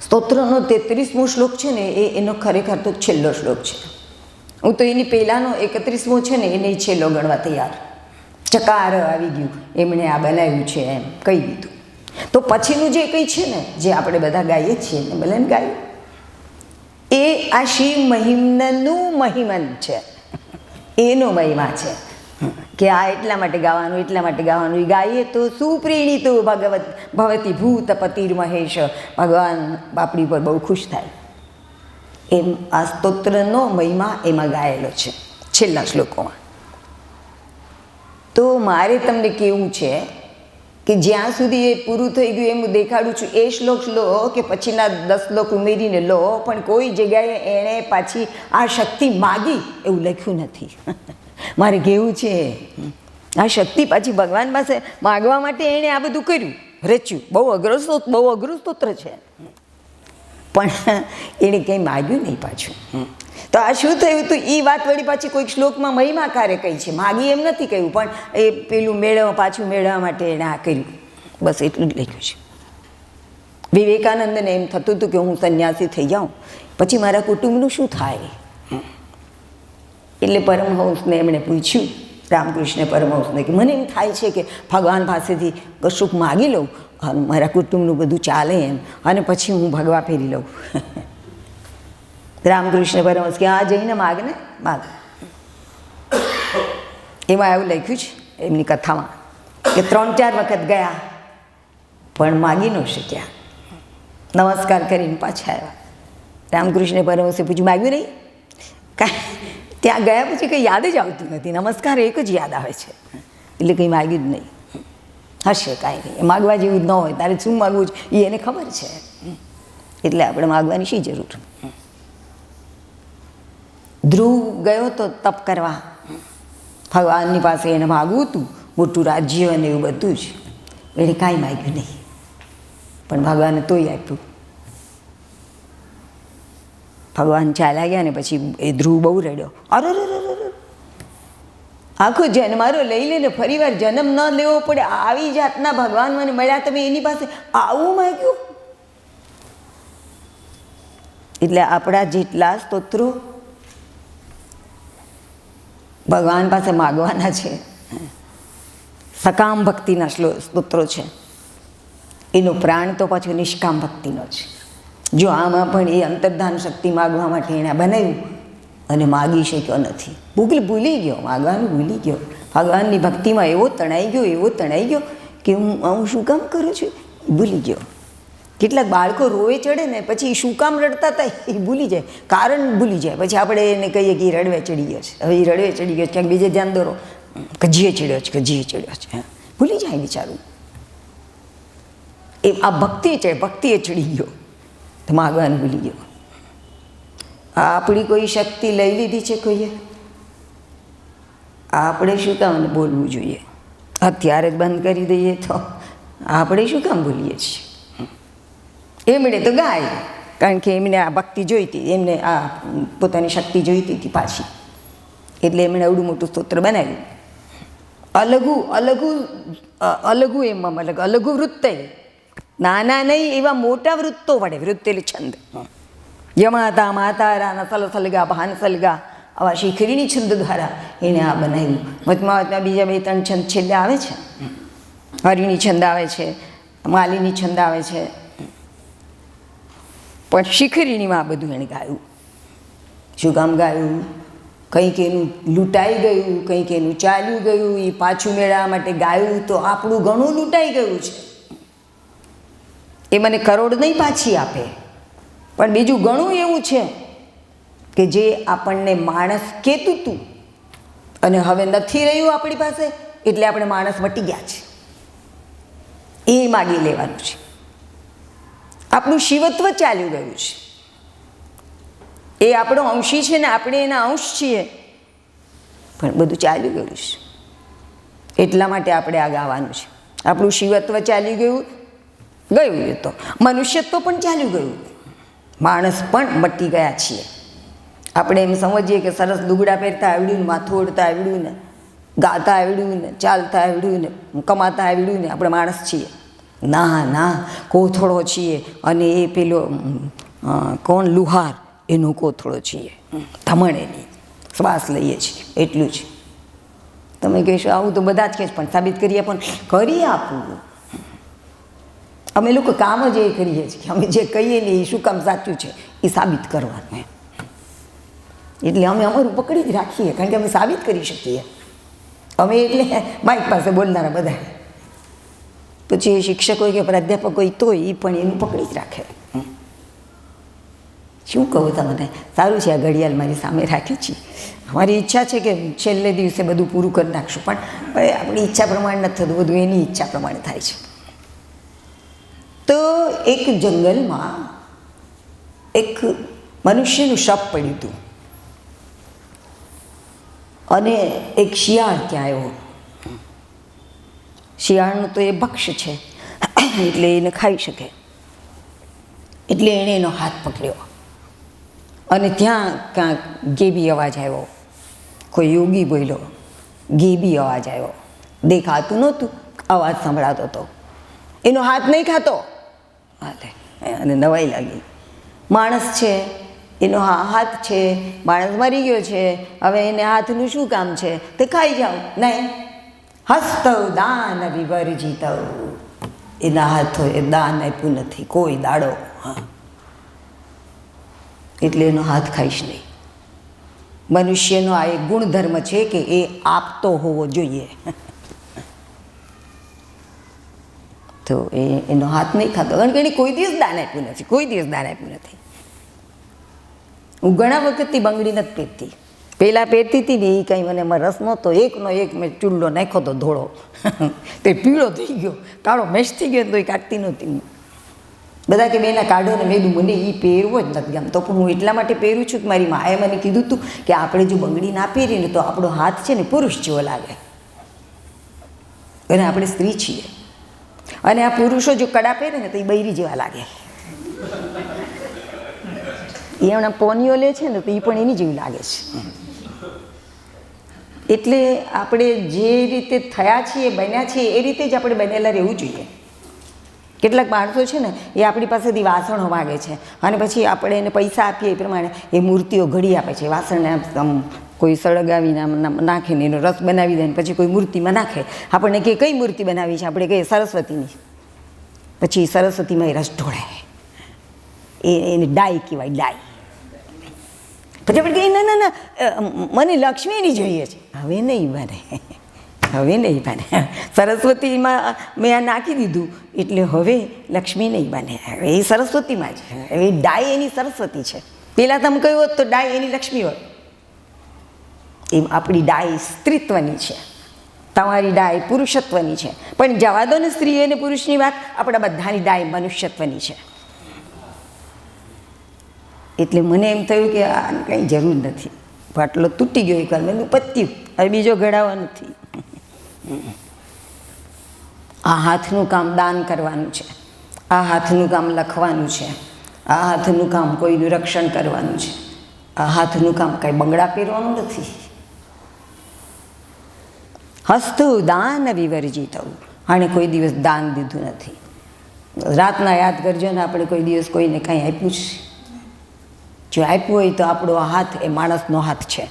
સ્તોત્રનો 33મો શ્લોક છે ને એનો ખરેખર તો છેલ્લો શ્લોક છે. હું તો એની પહેલાંનો 31મો છે ને એને છેલ્લો ગણવા તૈયાર. ચકાર આવી ગયું, એમણે આ બનાવ્યું છે એમ કહી દીધું. તો પછીનું જે કંઈ છે ને જે આપણે બધા ગાઈએ છીએ ને ભલે ગાયું, એ આ શિવ મહિમનનું મહિમન છે, એનો મહિમા છે. કે આ એટલા માટે ગાવાનું, એટલા માટે ગાવાનું. એ ગાઈએ તો સુપ્રીણિતો ભગવત ભવતી ભૂત પતિર્મહેશ, ભગવાન આપણી ઉપર બહુ ખુશ થાય. એમ આ સ્તોત્રનો મહિમા એમાં ગાયેલો છે છેલ્લા શ્લોકોમાં. તો મારે તમને કહેવું છે કે જ્યાં સુધી એ પૂરું થઈ ગયું એમ દેખાડું છું, એ શ્લોક લો કે પછીના 10 શ્લોક ઉમેરીને લો, પણ કોઈ જગ્યાએ એણે પાછી આ શક્તિ માગી એવું લખ્યું નથી. મારે કહેવું છે આ શક્તિ પાછી ભગવાન પાસે માગવા માટે એણે આ બધું કર્યું, રચ્યું. બહુ અઘરું સ્તોત્ર છે, પણ એણે કંઈ માગ્યું નહીં પાછું. તો આ શું થયું હતું એ વાત વળી પાછી કોઈક શ્લોકમાં મહિમાકારે કહી છે, માગી એમ નથી કહ્યું, પણ એ પેલું પાછું મેળવવા માટે એણે આ કર્યું. બસ એટલું જ લખ્યું છે. વિવેકાનંદને એમ થતું હતું કે હું સંન્યાસી થઈ જાઉં પછી મારા કુટુંબનું શું થાય. એટલે પરમહંસને એમણે પૂછ્યું, રામકૃષ્ણ પરમહંસને, કે મને એમ થાય છે કે ભગવાન પાસેથી કશુંક માગી લઉં અને મારા કુટુંબનું બધું ચાલે એમ, અને પછી હું ભગવા ફેરી લઉં. રામકૃષ્ણ પરમહંસ કે આ જઈને માગને, માગ. એમાં એવું લખ્યું છે એમની કથામાં કે 3-4 વખત ગયા પણ માગી ન શક્યા, નમસ્કાર કરીને પાછા આવ્યા. રામકૃષ્ણ પરમહંસે પૂછ્યું માગ્યું નહીં? કાંઈ ત્યાં ગયા પછી કંઈ યાદ જ આવતું નથી, નમસ્કાર એક જ યાદ આવે છે, એટલે કંઈ માગ્યું જ નહીં. હશે કાંઈ નહીં, માગવા જેવું જ ન હોય તારે શું માગવું છે એ એને ખબર છે, એટલે આપણે માગવાની શી જરૂર. ધ્રુવ ગયો તો તપ કરવા ભગવાનની પાસે, એને માગવું હતું મોટું રાજ્ય અને એવું બધું જ, એણે કાંઈ માગ્યું નહીં, પણ ભગવાને તોય આપ્યું. ભગવાન ચાલ્યા ગયા ને પછી એ ધ્રુવ બહુ રડ્યો, અરે આખો જન્મારો લઈ લઈને ફરી વાર જન્મ ન લેવો પડે, આવી જાતના ભગવાન મને મળ્યા, તમે એની પાસે આવું માગ્યું. એટલે આપણા જેટલા સ્તોત્રો ભગવાન પાસે માગવાના છે, સકામ ભક્તિના સ્તોત્રો છે, એનો પ્રાણ તો પાછો નિષ્કામ ભક્તિનો છે. જો આમાં પણ એ અંતર્ધાન શક્તિ માગવા માટે એણે બનાવ્યું અને માગી શક્યો નથી, ભૂલી ગયો, માગવાનું ભૂલી ગયો, ભગવાનની ભક્તિમાં એવો તણાઈ ગયો કે હું શું કામ કરું છું એ ભૂલી ગયો. કેટલાક બાળકો રોવે ચડે ને પછી શું કામ રડતા હતા એ ભૂલી જાય, કારણ ભૂલી જાય. પછી આપણે એને કહીએ કે રડવે ચડી ગયો છે, હવે એ રડવે ચડી ગયો છે, ક્યાંક બીજે ધ્યાન દોરો, કજીએ ચડ્યો છે, ભૂલી જાય બિચારું. એ આ ભક્તિએ ચડી ગયો તો માગવાનું ભૂલી ગયો. આપણી કોઈ શક્તિ લઈ લીધી છે કોઈએ, આપણે શું કામ બોલવું જોઈએ? અત્યારે જ બંધ કરી દઈએ તો આપણે શું કામ ભૂલીએ છીએ? એમણે તો ગાય, કારણ કે એમને આ ભક્તિ જોઈતી, એમને આ પોતાની શક્તિ જોઈતી હતી પાછી, એટલે એમણે આવડું મોટું સ્તોત્ર બનાવ્યું. અલઘુ એમાં અલઘુ વૃત્ત, નાના નહીં એવા મોટા વૃત્તો વડે, વૃત્ત એટલે છંદ, યમાતા માતારા સલસલગા ભાનસલગા, આવા શિખરીની છંદ દ્વારા એને આ બનાવ્યું. વચમાં બીજા 2-3 છંદ છેલ્લે આવે છે, હરિણી છંદ આવે છે, માલિની છંદ આવે છે, પણ શિખરીણીમાં આ બધું એણે ગાયું. શું કામ ગાયું? કંઈક એનું લૂંટાઈ ગયું, કંઈક એનું ચાલ્યું ગયું, એ પાછું મેળવવા માટે ગાયું તો આપણું ઘણું લૂંટાઈ ગયું છે. એ મને કરોડ નહીં પાછી આપે, પણ બીજું ઘણું એવું છે કે જે આપણને માણસ કહેતું હતું અને હવે નથી રહ્યું આપણી પાસે, એટલે આપણે માણસ મટી ગયા છે, એ માગી લેવાનું છે. આપણું શિવત્વ ચાલ્યું ગયું છે, એ આપણો અંશી છે ને આપણે એના અંશ છીએ, પણ બધું ચાલ્યું ગયું છે. એટલા માટે આપણે આ ગાવાનું છે. આપણું શિવત્વ ચાલ્યું ગયું, એ તો મનુષ્યત્વ પણ ચાલ્યું ગયું, માણસ પણ મટી ગયા છીએ. આપણે એમ સમજીએ કે સરસ દુગડા પહેરતા આવડ્યું ને, માથું ઓઢતા આવડ્યું ને, ગાતા આવડ્યું ને, ચાલતા આવડ્યું ને, કમાતા આવડ્યું ને, આપણે માણસ છીએ. ના, કોથળો છીએ, અને એ પેલો કોણ લુહાર એનો કોથળો છીએ, ધમણ એની, શ્વાસ લઈએ છીએ, એટલું જ. તમે કહેશો આવું તો બધા જ કહે છે, પણ સાબિત કરીએ, પણ કરી આપવું. અમે લોકો કામ જ એ કરીએ છીએ, અમે જે કહીએ ને એ શું કામ સાચું છે એ સાબિત કરવાનું. એટલે અમે અમારું પકડી જ રાખીએ, કારણ કે અમે સાબિત કરી શકીએ. અમે એટલે માઇક પાસે બોલનારા બધા. પછી શિક્ષકો કે પ્રાધ્યાપકો તો એ પણ એનું પકડી જ રાખે. શું કહું તમને, સારું છે આ ઘડિયાળ મારી સામે રાખી છે. અમારી ઈચ્છા છે કે છેલ્લે દિવસે બધું પૂરું કરી નાખશું, પણ આપણી ઈચ્છા પ્રમાણે નથી થતું, બધું એની ઈચ્છા પ્રમાણે થાય છે. તો એક જંગલમાં એક મનુષ્યનું શબ પડ્યું હતું અને એક શિયાળ ત્યાં આવ્યો. શિયાળનું તો એ ભક્ષ્ય છે એટલે એને ખાઈ શકે, એટલે એણે એનો હાથ પકડ્યો અને ત્યાં ક્યાંક ગેબી અવાજ આવ્યો. કોઈ યોગી બોલ્યો, ગેબી અવાજ આવ્યો. દેખાતું નહોતું, અવાજ સંભળાતો હતો. એનો હાથ નહીં ખાતો. અને નવાઈ લાગી. માણસ છે, એનો હાથ છે, માણસ મરી ગયો છે, હવે એને હાથનું શું કામ છે, તે ખાઈ જાઓ. નહીં, હસ્તવ દાન વિવર્જિત, એના હાથોએ દાન આપ્યું નથી કોઈ દાડો. એટલે એનો હાથ ખાઈશ નહીં. મનુષ્યનો આ એક ગુણધર્મ છે કે એ આપતો હોવો જોઈએ. તો એનો હાથ નહીં ખાતો, કારણ કે એને કોઈ દિવસ દાન આપ્યું નથી, કોઈ દિવસ દાન આપ્યું નથી. હું ઘણા વખતથી બંગડી નથી પહેરતી. પહેલાં પહેરતી હતી ને એ કંઈ મને એમાં રસ નહોતો. એકનો એક મેં ચૂલ્લો નાખ્યો તો ધોળો, તે પીળો થઈ ગયો, કાળો મેશ થઈ ગયો, તો એ કાઢતી નહોતી. બધા કે બેના કાઢો ને, મેં મને એ પહેરવો જ નથી ગમતો. પણ હું એટલા માટે પહેરું છું કે મારી માએ મને કીધું હતું કે આપણે જો બંગડી ના પહેરીએ ને તો આપણો હાથ છે ને પુરુષ જેવો લાગે, અને આપણે સ્ત્રી છીએ. અને આ પુરુષો જો કડા પહેરે ને તો એ બૈરી જેવા લાગે. એ હમણાં પોનીઓ લે છે ને તો એ પણ એની જેવી લાગે છે. એટલે આપણે જે રીતે થયા છીએ, બન્યા છીએ, એ રીતે જ આપણે બનેલા રહેવું જોઈએ. કેટલાક માણસો છે ને એ આપણી પાસેથી વાસણો માગે છે અને પછી આપણે એને પૈસા આપીએ એ પ્રમાણે એ મૂર્તિઓ ઘડી આપે છે. વાસણને આમ કોઈ સળગાવીને આમ નાખીને એનો રસ બનાવી દે ને પછી કોઈ મૂર્તિમાં નાખે. આપણને કે કઈ મૂર્તિ બનાવી છે, આપણે કહીએ સરસ્વતીની. પછી સરસ્વતીમાં એ રસ ઢોળાય, એને ડાય કહેવાય, ડાય. પછી આપણે કહીએ ના ના ના મને લક્ષ્મીની જોઈએ છે. હવે નહીં બને, હવે નહીં બને. સરસ્વતીમાં મેં આ નાખી દીધું એટલે હવે લક્ષ્મી નહીં બને, હવે એ સરસ્વતીમાં જ. હવે ડાય એની સરસ્વતી છે. પહેલાં તમે કહ્યું હોત તો ડાય એની લક્ષ્મી હોય. એમ આપણી ડાય સ્ત્રીત્વની છે, તમારી ડાય પુરુષત્વની છે. પણ જવા દો ને સ્ત્રી અને પુરુષની વાત, આપણા બધાની ડાય મનુષ્યત્વની છે. એટલે મને એમ થયું કે આ કંઈ જરૂર નથી, પાટલો તૂટી ગયો, એક મેં પત્યું, હવે બીજો ઘડાવો નથી. આ હાથનું કામ દાન કરવાનું છે, આ હાથનું કામ લખવાનું છે, આ હાથનું કામ કોઈનું રક્ષણ કરવાનું છે, આ હાથનું કામ કાંઈ બંગડા પહેરવાનું નથી. હસ્તુ દાન વિવર્જિત, આણે કોઈ દિવસ દાન દીધું નથી. રાતના યાદ કરજો ને, આપણે કોઈ દિવસ કોઈને કાંઈ આપ્યું છે? જો આપ્યું હોય તો આપણો આ હાથ એ માણસનો હાથ છે,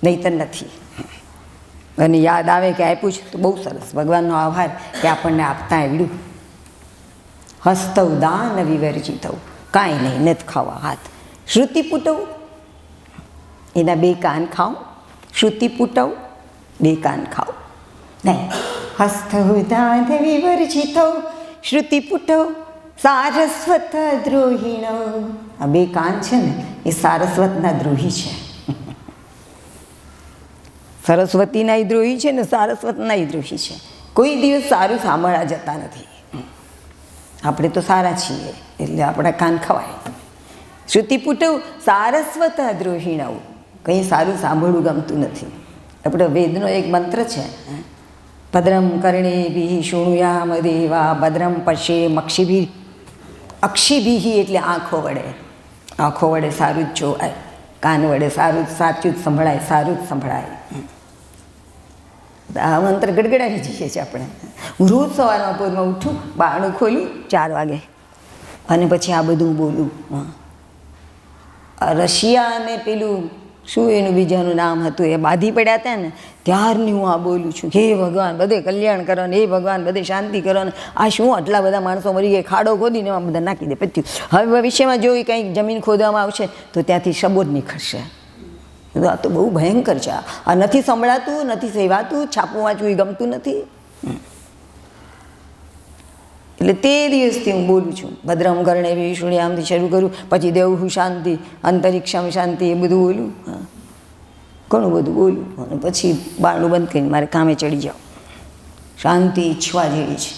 નહીંતર નથી. અને યાદ આવે કે આપ્યું છે તો બહુ સરસ, ભગવાનનો આભાર કે આપણને આપતા આવડ્યું. હસ્તવ દાન વિવર્જિત, કાંઈ નહીં, નથી ખાવા હાથ. શ્રુતિ પુટવ, એના બે કાન ખાઓ. શ્રુતિ પુટવ, બે કાન ખાઓ. નહીં, હસ્તવ દાન વિવર્જિત શ્રુતિ પુટવ સારસ્વત દ્રોહિણ. આ બે કાન છે ને એ સારસ્વતના દ્રોહી છે. સરસ્વતીના દ્રોહી છે ને સારસ્વતના દ્રોહી છે. કોઈ દિવસ સારું સાંભળવા જતા નથી. આપણે તો સારા છીએ એટલે આપણા કાન ખવાય. શ્રુતિપુટવ સારસ્વત દ્રોહિણ, કંઈ સારું સાંભળવું ગમતું નથી. આપણો વેદનો એક મંત્ર છે, ભદ્રમ કર્ણેભિઃ શૃણુયામ દેવા ભદ્રમ પશ્યેમ અક્ષિભિઃ. અક્ષિભિઃ એટલે આંખો વડે, આંખો વડે સારું જ જોવાય, કાન વડે સારું સાચું જ સંભળાય, સારું જ સંભળાય. આ મંત્ર ગડગડાવી જઈએ છીએ આપણે. હું રોજ સવારમાં પોરમાં ઉઠું, બારણું ખોલું 4 વાગે અને પછી આ બધું બોલું. રશિયા અને પેલું શું એનું બીજાનું નામ હતું, એ બાંધી પડ્યા હતા ને ત્યારની હું આ બોલું છું. હે ભગવાન બધે કલ્યાણ કરો ને, હે ભગવાન બધે શાંતિ કરો ને. આ શું આટલા બધા માણસો મરી ગયા, ખાડો ખોદીને એમાં બધા નાખી દે, પત્યું. હવે ભવિષ્યમાં જો કંઈક જમીન ખોદવામાં આવશે તો ત્યાંથી શબો જ નીકળશે. આ તો બહુ ભયંકર છે, આ નથી સંભળાતું, નથી સેવાતું, છાપું વાંચવું એ ગમતું નથી. એટલે તે દિવસથી હું બોલું છું, ભદ્રમ કર્ણે વિષ્ણુયામથી શરૂ કરું, પછી દેવહુ શાંતિ, અંતરિક્ષમ શાંતિ, એ બધું બોલું. ઘણું બધું બોલું અને પછી બારણું બંધ કરીને મારે કામે ચડી જાઉં. શાંતિ ઈચ્છવા જેવી છે.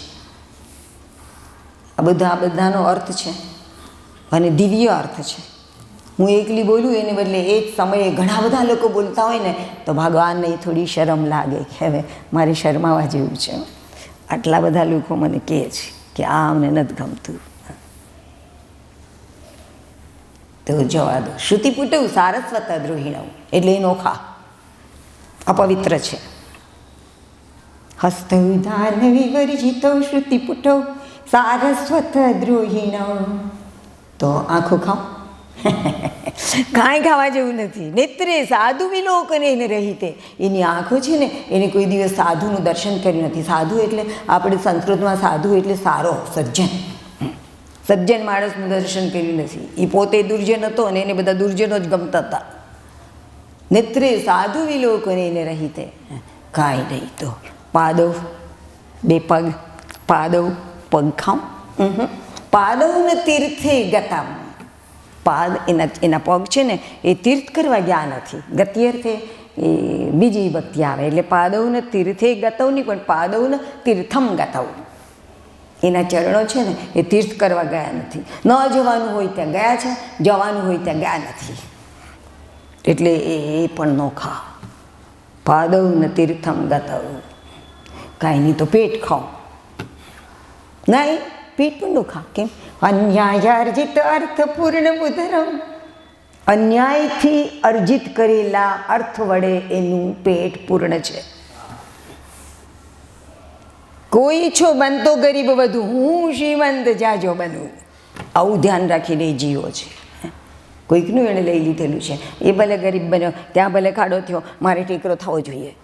આ બધાનો અર્થ છે અને દિવ્ય અર્થ છે. હું એકલી બોલું એને બદલે એ જ સમયે ઘણા બધા લોકો બોલતા હોય ને તો ભગવાનને થોડી શરમ લાગે કે હવે મારે શરમાવા જેવું છે. આટલા બધા લોકો મને કહે છે કે આ અમને નથી ગમતું. તો જવા દો. શ્રુતિપુટવ સારસ્વત દ્રોહિણવ એટલે એ નોખા, અપવિત્ર છે. હસ્તૌદાન વિવર્જિતો શ્રુતિપુટવ સારસ્વત દ્રોહિણવ. તો આંખો ખાઓ, કાંઈ ખાવા જેવું નથી. નેત્રે સાધુ વિલોકને એને રહીતે, એની આંખો છે ને એને કોઈ દિવસ સાધુનું દર્શન કર્યું નથી. સાધુ એટલે આપણે સંસ્કૃતમાં સાધુ એટલે સારો, સજ્જન. સજ્જન માણસનું દર્શન કર્યું નથી. એ પોતે દુર્જન હતો અને એને બધા દુર્જનો જ ગમતા હતા. નેત્રે સાધુ વિલોકને એને રહીતે, કાંઈ નહીં. તો પાદવ, બે પગ, પાદવ પગ ખાઓ. પાદવને તીર્થે ગતામ, પાદ એના પગ છે ને એ તીર્થ કરવા ગયા નથી. ગતિ અર્થે એ બીજી ભક્તિ આવે એટલે પાદવને તીર્થે ગતવની પણ પાદવને તીર્થમ ગતવ. એના ચરણો છે ને એ તીર્થ કરવા ગયા નથી. ન જવાનું હોય ત્યાં ગયા છે, જવાનું હોય ત્યાં ગયા નથી. એટલે એ પણ નોખા. પાદવને તીર્થમ ગતવ. કાંઈ નહીં તો પેટ ખાઓ. ના એ પેટ પણ નોખા. કેમ? અન્યાયાર્જિત અર્થ પૂર્ણ બુધરમ. અન્યાયથી અર્જિત કરેલા અર્થ વડે એનું પેટ પૂર્ણ છે. કોઈ છો બનતો ગરીબ વધુ, હું શ્રીમંત જાજો બનું. આવું ધ્યાન રાખીને જીવો છે. કોઈકનું એણે લઈ લીધેલું છે, એ ભલે ગરીબ બન્યો, ત્યાં ભલે ખાડો થયો, મારે ટેકરો થવો જોઈએ.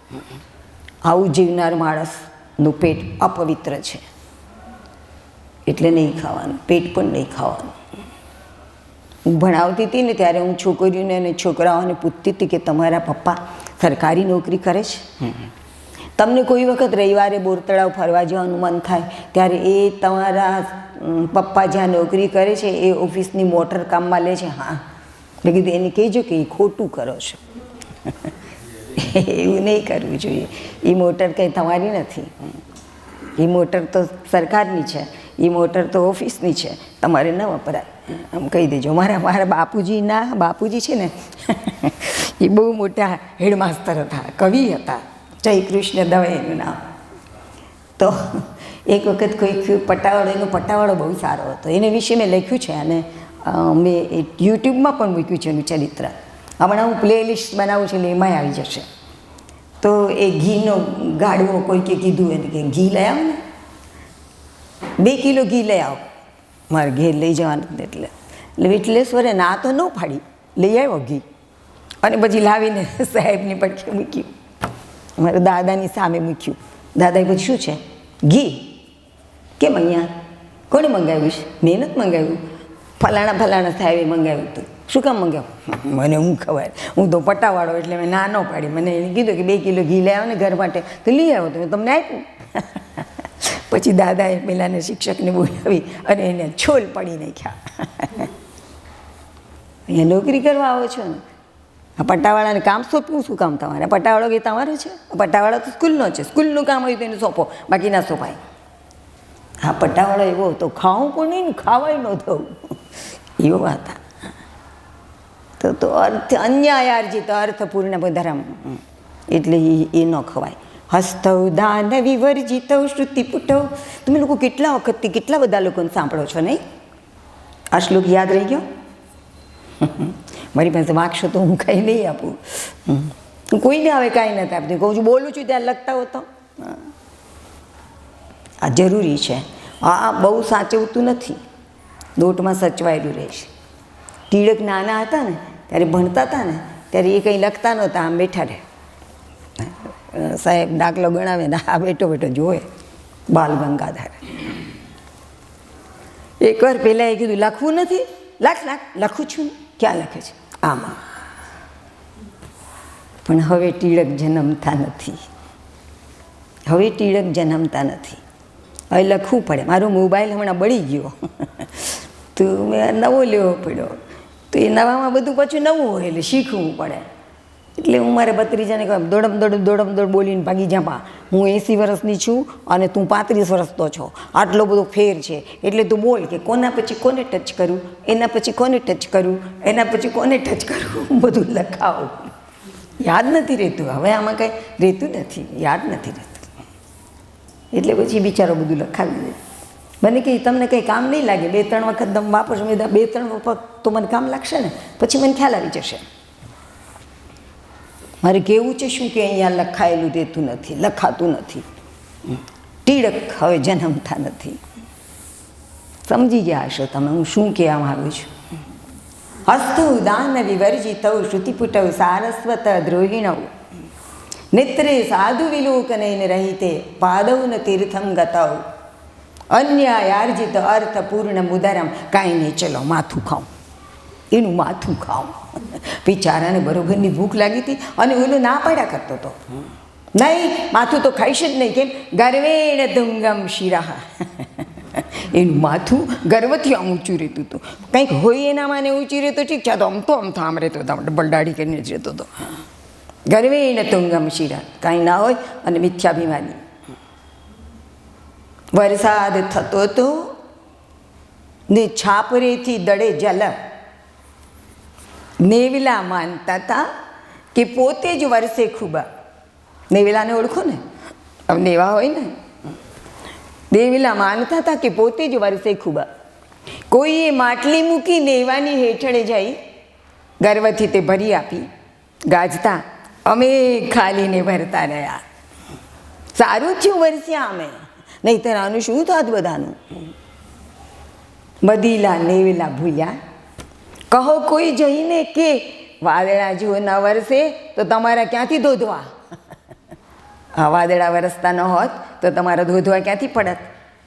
આવું જીવનાર માણસનું પેટ અપવિત્ર છે. એટલે નહીં ખાવાનું, પેટ પણ નહીં ખાવાનું. હું ભણાવતી હતી ને ત્યારે હું છોકરીઓને અને છોકરાઓને પૂછતી હતી કે તમારા પપ્પા સરકારી નોકરી કરે છે? તમને કોઈ વખત રવિવારે બોર તળાવ ફરવા જવાનું મન થાય ત્યારે એ તમારા પપ્પા જ્યાં નોકરી કરે છે એ ઓફિસની મોટર કામમાં લે છે? હા. એટલે કીધું એને કહેજો કે એ ખોટું કરો છો. એવું નહીં કરવું જોઈએ. એ મોટર કંઈ તમારી નથી. એ મોટર તો સરકારની છે, એ મોટર તો ઓફિસની છે, તમારે ન વપરાય. આમ કહી દેજો. મારા બાપુજી છે ને એ બહુ મોટા હેડમાસ્તર હતા, કવિ હતા. જય કૃષ્ણ દવે એનું નામ. તો એક વખત કોઈક પટ્ટાવાળો, એનો પટ્ટાવાળો બહુ સારો હતો, એને વિશે મેં લખ્યું છે અને મેં યુટ્યુબમાં પણ મૂક્યું છે એનું ચરિત્ર. હમણાં હું પ્લેલિસ્ટ બનાવું છું એટલે એમાંય આવી જશે. તો એ ઘીનો ગાડવો કોઈકે કીધું એને કે ઘી લઈ આવો ને, 2 કિલો ઘી લઈ આવો, મારે ઘેર લઈ જવાનું. એટલે વિઠલેશ્વરે ના તો ન પાડી, લઈ આવ્યો ઘી અને પછી લાવીને સાહેબની પડખે મૂક્યું, મારા દાદાની સામે મૂક્યું. દાદાએ પૂછ્યું શું છે? ઘી. કેમ અહીંયા? કોણે મંગાવ્યું છે? મેં નથી મંગાવ્યું, ફલાણા સાહેબે મંગાવ્યું હતું. શું કામ મંગાવ્યું? મને હું ખબર, હું તો પટ્ટાવાળો એટલે મેં ના ન પાડી. મને એને કીધું કે 2 કિલો ઘી લઈ આવો ને ઘર માટે, તો લઈ આવો. તો મેં તમને આપ્યું. પછી દાદાએ પેલાને શિક્ષકને બોલાવી અને એને છોલ પડી નાખ્યા. અહીંયા નોકરી કરવા આવો છો ને, આ પટ્ટાવાળાને કામ સોંપવું શું કામ તમારે? પટ્ટાવાળો કે તમારો છે? પટ્ટાવાળો તો સ્કૂલનો છે, સ્કૂલનું કામ હોય તો એને સોંપો, બાકી ના સોંપાય. હા, પટ્ટાવાળો એવો તો ખાવું પણ નહીં ને ખાવાય ન થવું, એવો હતા. તો અર્થ અન્યાયાર્જિત અર્થપૂર્ણ ધર્મ એટલે એ ન ખવાય. હસ્તૌ દાન વિવર્જિતૌ શ્રુતિપુટૌ. તમે લોકો કેટલા વખતથી કેટલા બધા લોકોને સાંભળો છો નહીં? આ શ્લોક યાદ રહી ગયો? મારી પાસે વાંચશો તો હું કંઈ નહીં આપું. હું કોઈને હવે કાંઈ નથી આપતી. કહું છું બોલું છું ત્યાં લખતા હો તો. આ જરૂરી છે. આ બહુ સાચવતું નથી, નોટમાં સચવાયેલું રહે છે. ટીળક નાના હતા ને ત્યારે ભણતા હતા ને ત્યારે એ કંઈ લખતા નહોતા, આમ બેઠા રહે. સાહેબ દાખલો ગણાવે ને આ બેઠો જોવે બાલ ગંગાધર. એકવાર પહેલાં એ કીધું લખવું નથી, લખું છું ને. ક્યાં લખે છે? આમાં. પણ હવે ટીળક જન્મતા નથી. હવે ટીળક જન્મતા નથી. હવે લખવું પડે. મારો મોબાઈલ હમણાં બળી ગયો તો મેં નવો લેવો પડ્યો. તો એ નવામાં બધું પાછું નવું હોય એટલે શીખવું પડે. એટલે હું મારે ભત્રીજાને કહું દોડમ દોડ બોલીને ભાગી જાપા. હું 80 વર્ષની છું અને તું 35 વર્ષનો છો. આટલો બધો ફેર છે. એટલે તું બોલ કે કોના પછી કોને ટચ કરું, એના પછી કોને ટચ કરું, એના પછી કોને ટચ કરું, બધું લખાવું. યાદ નથી રહેતું. હવે આમાં કંઈ રહેતું નથી, યાદ નથી રહેતું. એટલે પછી બિચારો બધું લખાવી દે. મને કે તમને કંઈ કામ નહીં લાગે, 2-3 વખત દમ વાપરશો. મેં 2-3 વખત તો મને કામ લાગશે ને, પછી મને ખ્યાલ આવી જશે. મારે કહેવું છે શું કે અહીંયા લખાયેલું રહેતું નથી, લખાતું નથી. ટીળક હવે જન્મતા નથી. સમજી ગયા હશો તમે હું શું કહેવા માગું છું. હસ્તુ દાન વિવર્જિતૌ શ્રુતિપુટૌ સારસ્વત દ્રોહિણૌ નેત્રે સાધુ વિલોકનૈન રહિતે પાદૌન તીર્થમ ગતૌ અન્યાયાર્જિત અર્થ પૂર્ણ મુદરમ. કાંઈ નહીં, ચલો માથું ખાઉં. એનું માથું ખાઉં. બિચારાને બરોબરની ભૂખ લાગી હતી અને ઓલો ના પાડ્યા કરતો હતો. નહીં, માથું તો ખાઈશ જ નહીં. કેમ? ગર્વેણ તુંગમ શિરા. એનું માથું ગર્વથી આમ ઊંચું રહેતું હતું. કંઈક હોય એનામાં ને ઊંચી રહેતો ઠીક છે, તો આમ તો આમ રહેતો હતો, બલડાડી કરીને જ રહેતો હતો. ગર્વેણ તુંગમ શિરા. કાંઈ ના હોય અને મિથ્યાભિમાની. વરસાદ થતો હતો ને છાપરેથી દડે જલ. નેવલા માનતા હતા કે પોતે જ વરસે ખૂબ. નેવલાને ઓળખો ને? હવે નેવા હોય ને. નેવલા માનતા હતા કે પોતે જ વરસે ખૂબ. કોઈએ માટલી મૂકી નેવાની હેઠળે જઈ ગર્વથી તે ભરી આપી. ગાજતા અમે ખાલીને ભરતા રહ્યા. સારું જ થયું વરસ્યા અમે, નહીંતર આનું શું થાત બધાનું. મદીલા નેવલા ભૂલ્યા. કહો કોઈ જઈને કે વાદળા જો ન વરસે તો તમારા ક્યાંથી ધોધવા. આ વાદળા વરસતા ન હોત તો તમારા ધોધવા ક્યાંથી પડત.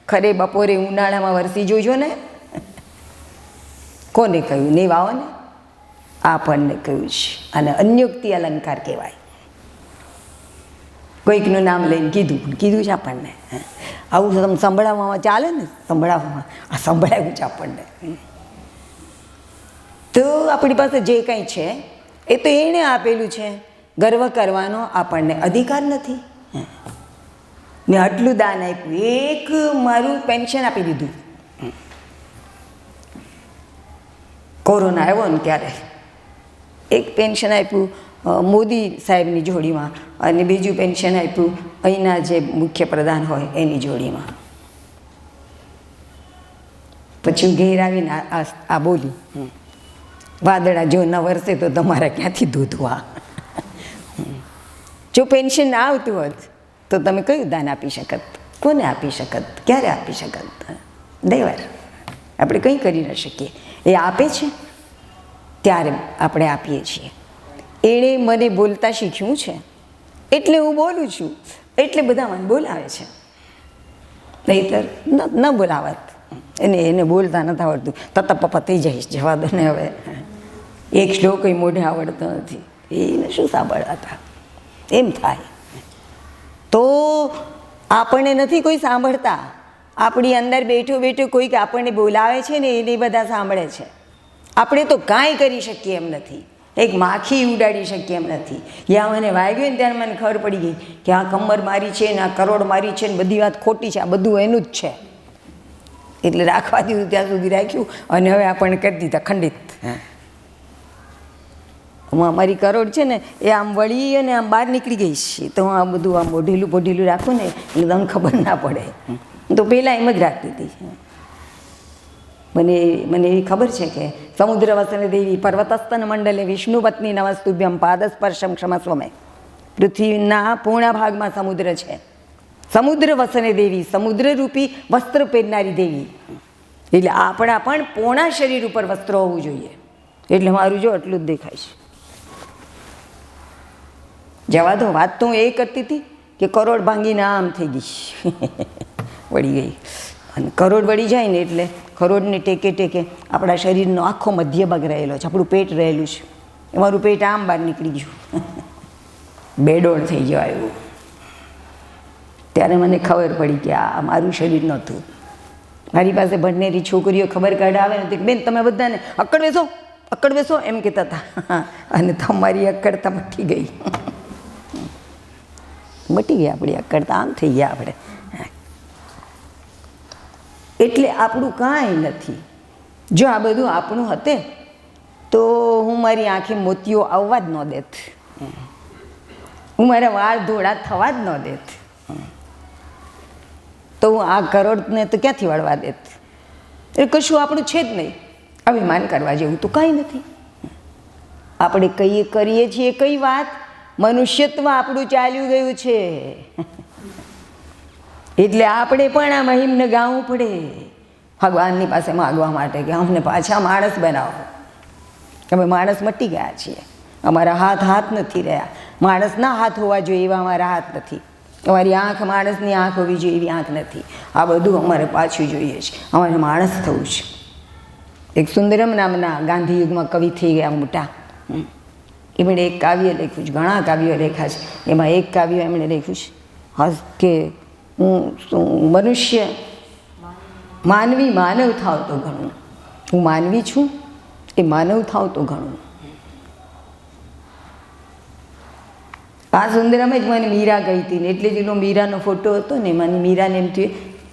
ખરે બપોરે ઉનાળામાં વરસી જોજો ને. કોને કહ્યું? નેવાઓને. આપણને કહ્યું છે. અને અન્યોક્તિ અલંકાર કહેવાય. કોઈકનું નામ લઈને કીધું છે આપણને. આવું તમે સંભળાવવામાં ચાલે ને, સંભળાવવામાં આ સંભળાવ્યું છે આપણને. તો આપણી પાસે જે કંઈ છે એ તો એણે આપેલું છે. ગર્વ કરવાનો આપણને અધિકાર નથી. મેં આટલું દાન આપ્યું, એક મારું પેન્શન આપી દીધું. કોરોના આવ્યો ને ત્યારે એક પેન્શન આપ્યું મોદી સાહેબની જોડીમાં અને બીજું પેન્શન આપ્યું અહીંના જે મુખ્ય પ્રધાન હોય એની જોડીમાં. પછી હું ઘેર આવીને આ બોલી, વાદળા જો ન વરસે તો તમારા ક્યાંથી ધોધવા. જો પેન્શન ના આવતું હોત તો તમે કયું દાન આપી શકત? કોને આપી શકત? ક્યારે આપી શકત? દેવાર આપણે કંઈ કરી ન શકીએ. એ આપે છે ત્યારે આપણે આપીએ છીએ. એણે મને બોલતા શીખ્યું છે એટલે હું બોલું છું, એટલે બધા મને બોલાવે છે. નહીંતર ન બોલાવત. એને બોલતા નથી આવડતું, તત્તા પપ્પા થઈ જઈશ, જવા દો ને. હવે એક શ્લોક કંઈ મોઢે આવડતો નથી, એને શું સાંભળતા એમ થાય. તો આપણને નથી કોઈ સાંભળતા. આપણી અંદર બેઠો બેઠો કોઈક આપણને બોલાવે છે ને એને બધા સાંભળે છે. આપણે તો કાંઈ કરી શકીએ એમ નથી. એક માખી ઉડાડી શકીએ એમ નથી. યા મને વાગ્યું ને ત્યારે મને ખબર પડી ગઈ કે આ કમર મારી છે ને આ કરોડ મારી છે ને બધી વાત ખોટી છે, આ બધું એનું જ છે. એટલે રાખવા દીધું ત્યાં સુધી રાખ્યું અને હવે આપણને કરી દીધા ખંડિત. અમારી કરોડ છે ને એ આમ વળી અને આમ બહાર નીકળી ગઈ છે. તો હું આ બધું આમ બોઢેલું રાખું ને એટલે તમને ખબર ના પડે. તો પહેલાં એમ જ રાખતી હતી. મને એવી ખબર છે કે સમુદ્ર વસને દેવી પર્વતસ્તન મંડલે વિષ્ણુ પત્ની નમસ્તુભ્યમ પાદસ્પર્શમ ક્ષમસ્વમે. પૃથ્વીના પૂર્ણ ભાગમાં સમુદ્ર છે. સમુદ્ર વસને દેવી, સમુદ્રરૂપી વસ્ત્ર પહેરનારી દેવી. એટલે આપણા પણ પૂર્ણ શરીર ઉપર વસ્ત્ર હોવું જોઈએ. એટલે મારું જો આટલું જ દેખાય છે. જવા દો, વાત તો હું એ કરતી હતી કે કરોડ ભાંગીને આમ થઈ ગઈ, વળી ગઈ. અને કરોડ વળી જાય ને એટલે કરોડને ટેકે ટેકે આપણા શરીરનો આખો મધ્ય ભાગ રહેલો છે, આપણું પેટ રહેલું છે. મારું પેટ આમ બહાર નીકળી ગયું. બેડોળ થઈ ગયો આવ્યો. ત્યારે મને ખબર પડી કે આ મારું શરીર નહોતું. મારી પાસે ભણેરી છોકરીઓ ખબર કાઢાવે ને બેન તમે બધાને અક્કડ બેસો એમ કહેતા હતા, અને તમારી અક્કડતા મટી ગઈ. મટી ગઈ આપણી અક્કડતા, આમ થઈ ગયા આપણે. એટલે આપણું કાંઈ નથી. જો આ બધું આપણું હતે તો હું મારી આંખે મોતીઓ આવવા જ ન દેત, હું મારા વાળ ધોળા થવા જ ન દેત, તો હું આ કરોડને તો ક્યાંથી વળવા દેત. એટલે કશું આપણું છે જ નહીં. અભિમાન કરવા જેવું તો કાંઈ નથી. આપણે કરીએ છીએ કઈ વાત, મનુષ્યત્વ આપણું ચાલ્યું ગયું છે. એટલે આપણે પણ આ મહિમને ગાવું પડે ભગવાનની પાસે માગવા માટે કે અમને પાછા માણસ બનાવો. અમે માણસ મટી ગયા છીએ, અમારા હાથ નથી રહ્યા. માણસના હાથ હોવા જોઈએ એવા અમારા હાથ નથી. અમારી આંખ માણસની આંખ હોવી જોઈએ એવી આંખ નથી. આ બધું અમારે પાછું જોઈએ છે. અમારે માણસ થવું છે. એક સુંદરમ નામના ગાંધી યુગમાં કવિ થઈ ગયા મોટા, એમણે એક કાવ્ય લખ્યું છે. ઘણા કાવ્યો લખ્યા છે. એમાં એક કાવ્ય એમણે લખ્યું છે કે હું મનુષ્ય માનવી માનવ થાવ તો ઘણું. હું માનવી છું, એ માનવ થાવ તો ઘણું. આ સુંદરમ જ મને મીરા કહી હતી ને, એટલે જેનો મીરાનો ફોટો હતો ને, મને મીરાને એમ થયું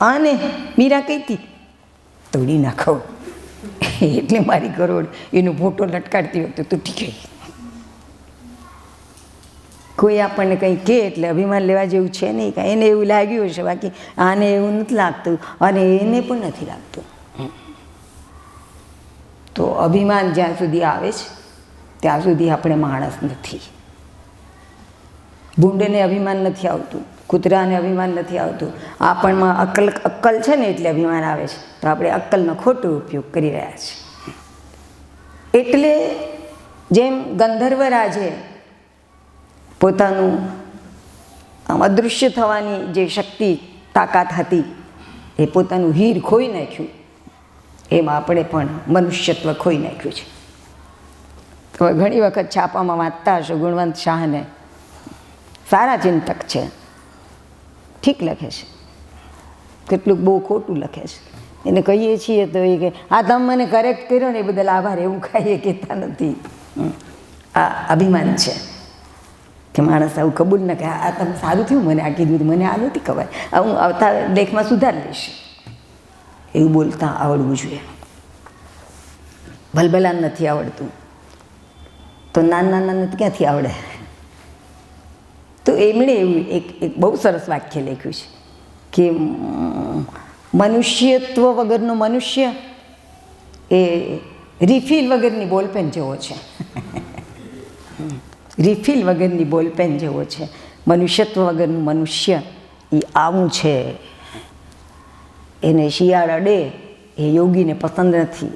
આને મીરા કહી હતી તોડી નાખો. એટલે મારી કરોડ એનો ફોટો લટકાડતી વખતે તૂટી ગઈ. કોઈ આપણને કંઈ કહે એટલે અભિમાન લેવા જેવું છે નહીં કાંઈ. એને એવું લાગ્યું હશે, બાકી આને એવું નથી લાગતું અને એને પણ નથી લાગતું. તો અભિમાન જ્યાં સુધી આવે છે ત્યાં સુધી આપણે માણસ નથી. ભૂંડને અભિમાન નથી આવતું, કૂતરાને અભિમાન નથી આવતું. આપણમાં અક્કલ છે ને એટલે અભિમાન આવે છે. તો આપણે અક્કલનો ખોટો ઉપયોગ કરી રહ્યા છીએ. એટલે જેમ ગંધર્વરાજે પોતાનું આમ અદૃશ્ય થવાની જે શક્તિ તાકાત હતી એ પોતાનું હીર ખોઈ નાખ્યું, એમ આપણે પણ મનુષ્યત્વ ખોઈ નાખ્યું છે. તો ઘણી વખત છાપામાં વાંચતા હશો ગુણવંત શાહને, સારા ચિંતક છે, ઠીક લખે છે, કેટલુંક બહુ ખોટું લખે છે. એને કહીએ છીએ તો એ કે આ તમે મને કરેક્ટ કર્યો ને એ બદલ આભાર, એવું કાંઈ કહેતા નથી. આ અભિમાન છે કે માણસ આવું કબૂલ ન કહે, આ તમે સારું થયું મને આ કીધું, મને આ નથી ખબર, હું આવતા લેખમાં સુધારી લઈશ, એવું બોલતા આવડવું જોઈએ. ભલભલા નથી આવડતું તો નાના ક્યાંથી આવડે. તો એમણે એવું એક બહુ સરસ વાક્ય લખ્યું છે કે મનુષ્યત્વ વગરનો મનુષ્ય એ રિફિલ વગરની બોલપેન જેવો છે. રિફિલ વગરની બોલપેન જેવો છે. મનુષ્યત્વ વગરનું મનુષ્ય એ આવું છે. એને શિયાળ અડે એ યોગીને પસંદ નથી.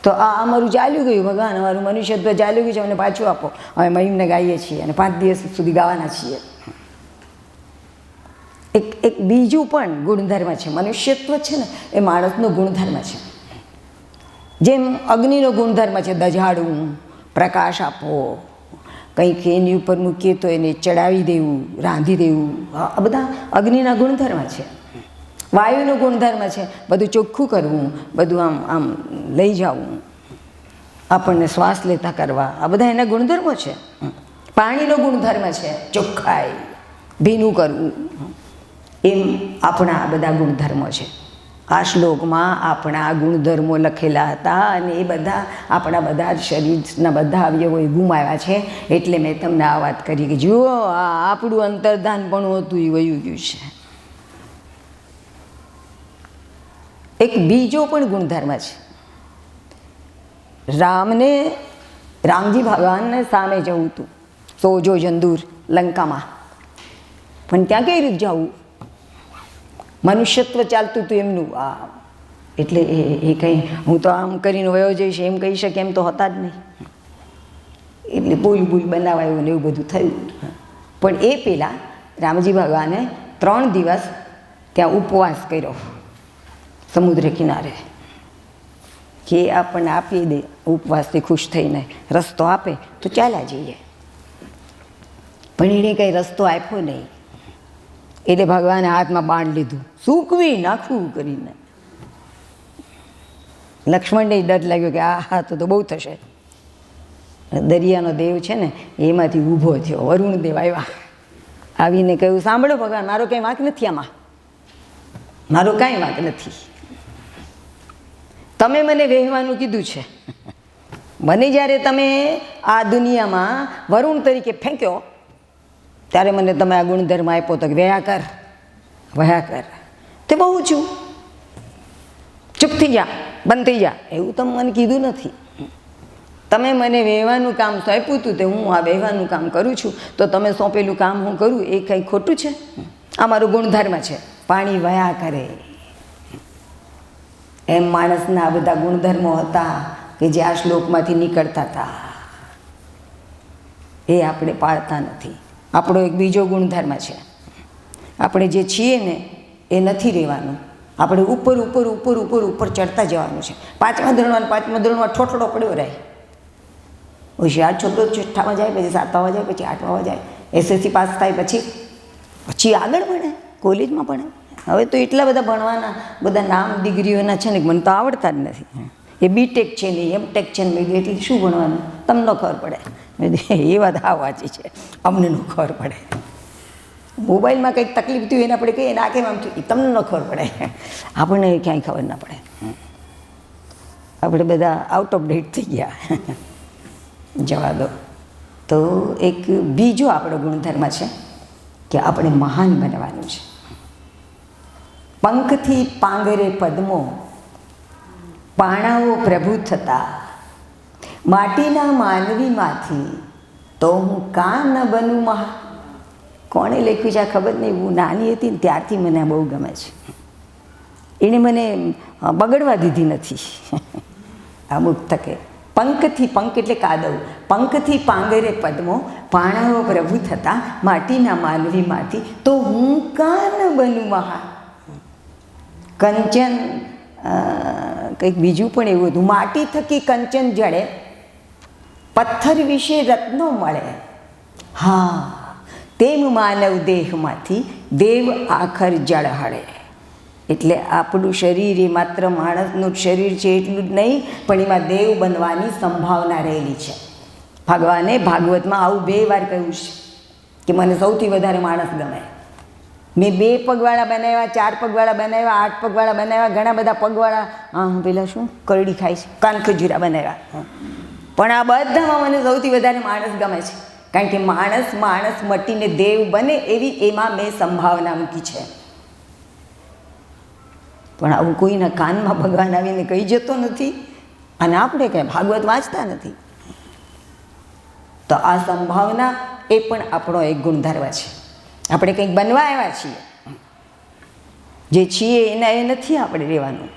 તો આ અમારું ચાલ્યું ગયું ભગવાન, અમારું મનુષ્યત્વ ચાલ્યું ગયું છે, અમને પાછું આપો. અમે મહિમને ગાઈએ છીએ અને 5 દિવસ સુધી ગાવાના છીએ. એક બીજું પણ ગુણધર્મ છે. મનુષ્યત્વ છે ને એ માણસનો ગુણધર્મ છે. જેમ અગ્નિનો ગુણધર્મ છે દજાડવું, પ્રકાશ આપવો, કંઈક એની ઉપર મૂકીએ તો એને ચડાવી દેવું, રાંધી દેવું, આ બધા અગ્નિના ગુણધર્મ છે. વાયુનો ગુણધર્મ છે બધું ચોખ્ખું કરવું, બધું આમ આમ લઈ જવું, આપણને શ્વાસ લેતા કરવા, આ બધા એના ગુણધર્મો છે. પાણીનો ગુણધર્મ છે ચોખ્ખાઈ, ભીનું કરવું. એમ આપણા આ બધા ગુણધર્મો છે. આ શ્લોકમાં આપણા ગુણધર્મો લખેલા હતા અને એ બધા આપણા બધા શરીરના બધા અવયવોએ ગુમાવ્યા છે. એટલે મેં તમને આ વાત કરી કે જુઓ આ આપણું અંતર્ધાન પણ હતું એ વયું ગયું છે. એક બીજો પણ ગુણધર્મ છે. રામજી ભગવાનને સામે જવું હતું, સોજો જંદૂર લંકામાં, પણ ત્યાં કઈ રીતે જવું? મનુષ્યત્વ ચાલતું હતું એમનું. આ એટલે એ કંઈ હું તો આમ કરીને વયો જઈશ એમ કહી શકે એમ તો હતા જ નહીં. એટલે પુલ બનાવાયું ને એવું બધું થયું. પણ એ પહેલાં રામજી ભગવાને 3 દિવસ ત્યાં ઉપવાસ કર્યો સમુદ્ર કિનારે, કે આપણને આપી દે ઉપવાસથી ખુશ થઈને રસ્તો આપે તો ચાલ્યા જઈએ. પણ એણે કંઈ રસ્તો આપ્યો નહીં. એટલે ભગવાને હાથમાં બાણ લીધું, સૂકવી નાખવું કરીને. લક્ષ્મણને ડર લાગ્યો કે આ હા તો બહુ થશે. દરિયાનો દેવ છે ને એમાંથી ઊભો થયો. વરુણ દેવ આવ્યા, આવીને કહ્યું, સાંભળો ભગવાન, મારો કંઈ વાંક નથી આમાં, મારો કાંઈ વાંક નથી. તમે મને વહેવાનું કીધું છે. મને જ્યારે તમે આ દુનિયામાં વરુણ તરીકે ફેંક્યો ત્યારે મને તમે આ ગુણધર્મ આપ્યો તો કે વયા કર. તે બહુ છું, ચૂપ થઈ જા, બંધ થઈ જા, એવું તમે મને કીધું નથી. તમે મને વહેવાનું કામ સોંપ્યું હતું તે હું આ વહેવાનું કામ કરું છું. તો તમે સોંપેલું કામ હું કરું એ કંઈ ખોટું છે? આ મારો ગુણધર્મ છે, પાણી વયા કરે. એમ માણસના આ બધા ગુણધર્મો હતા કે જે આ શ્લોકમાંથી નીકળતા હતા, એ આપણે પાળતા નથી. આપણો એક બીજો ગુણધર્મ છે, આપણે જે છીએ ને એ નથી રહેવાનું. આપણે ઉપર ઉપર ઉપર ઉપર ઉપર ચડતા જવાનું છે. 5મા ધોરણમાં ઠોઠડો પડ્યો રહે. હોશિયાર છોકરો 6ઠ્ઠામાં જાય, પછી 7મામાં જાય, પછી 8મામાં જાય, SSC પાસ થાય, પછી આગળ ભણે, કોલેજમાં ભણે. હવે તો એટલા બધા ભણવાના બધા નામ ડિગ્રીઓના છે ને મને તો આવડતા જ નથી. એ BTech છે ને M.Tech છે ને મેં કીધું એટલે શું ભણવાનું, તમને ખબર પડે. મેં કીધું એ વાત આ વાંચી છે, અમને ન ખબર પડે. મોબાઈલમાં કંઈક તકલીફ થયું એને આપણે કહીએ ને આ કેમ આમ થયું, તમને ન ખબર પડે, આપણને ક્યાંય ખબર ના પડે. આપણે બધા આઉટ ઓફ ડેટ થઈ ગયા. જવા દો. તો એક બીજો આપણો ગુણધર્મ છે કે આપણે મહાન બનવાનું છે. પંખથી પાંગરે પદ્મો, પાણાઓ પ્રભુ થતા, માટીના માનવીમાંથી તો હું કાં ન બનું મહા. કોણે લખ્યું છે આ ખબર નહીં. હું નાની હતી ને ત્યારથી મને આ બહુ ગમે છે. એણે મને બગડવા દીધી નથી. અમુક તકે પંખથી, પંખ એટલે કાદવ, પંખથી પાંગરે પદ્મો, પાણાઓ પ્રભુ થતા, માટીના માનવીમાંથી તો હું કાં ન બનું મહા. કંચન કંઈક બીજું પણ એવું હતું, માટી થકી કંચન જળે, પથ્થર વિશે રત્નો મળે. હા, તેમ માનવ દેહમાંથી દેવ આખર જળ હળે. એટલે આપણું શરીર એ માત્ર માણસનું શરીર છે એટલું જ નહીં, પણ એમાં દેવ બનવાની સંભાવના રહેલી છે. ભગવાને ભાગવતમાં આવું 2 વાર કહ્યું છે કે મને સૌથી વધારે માણસ ગમે. મેં 2 પગવાળા બનાવ્યા, 4 પગવાળા બનાવ્યા, 8 પગવાળા બનાવ્યા, ઘણા બધા પગવાળા પેલા શું કરડી ખાય છે, કાન ખજૂરા બનાવ્યા. પણ આ બધામાં મને સૌથી વધારે માણસ ગમે છે. કારણ કે માણસ મટીને દેવ બને એવી એમાં મેં સંભાવના મૂકી છે. પણ આવું કોઈના કાનમાં ભગવાન આવીને કહી જતો નથી, અને આપણે કંઈ ભાગવત વાંચતા નથી. તો આ સંભાવના એ પણ આપણો એક ગુણધર્મ છે. આપણે કંઈક બનવા આવ્યા છીએ, જે છીએ એના એ નથી આપણે રહેવાનું.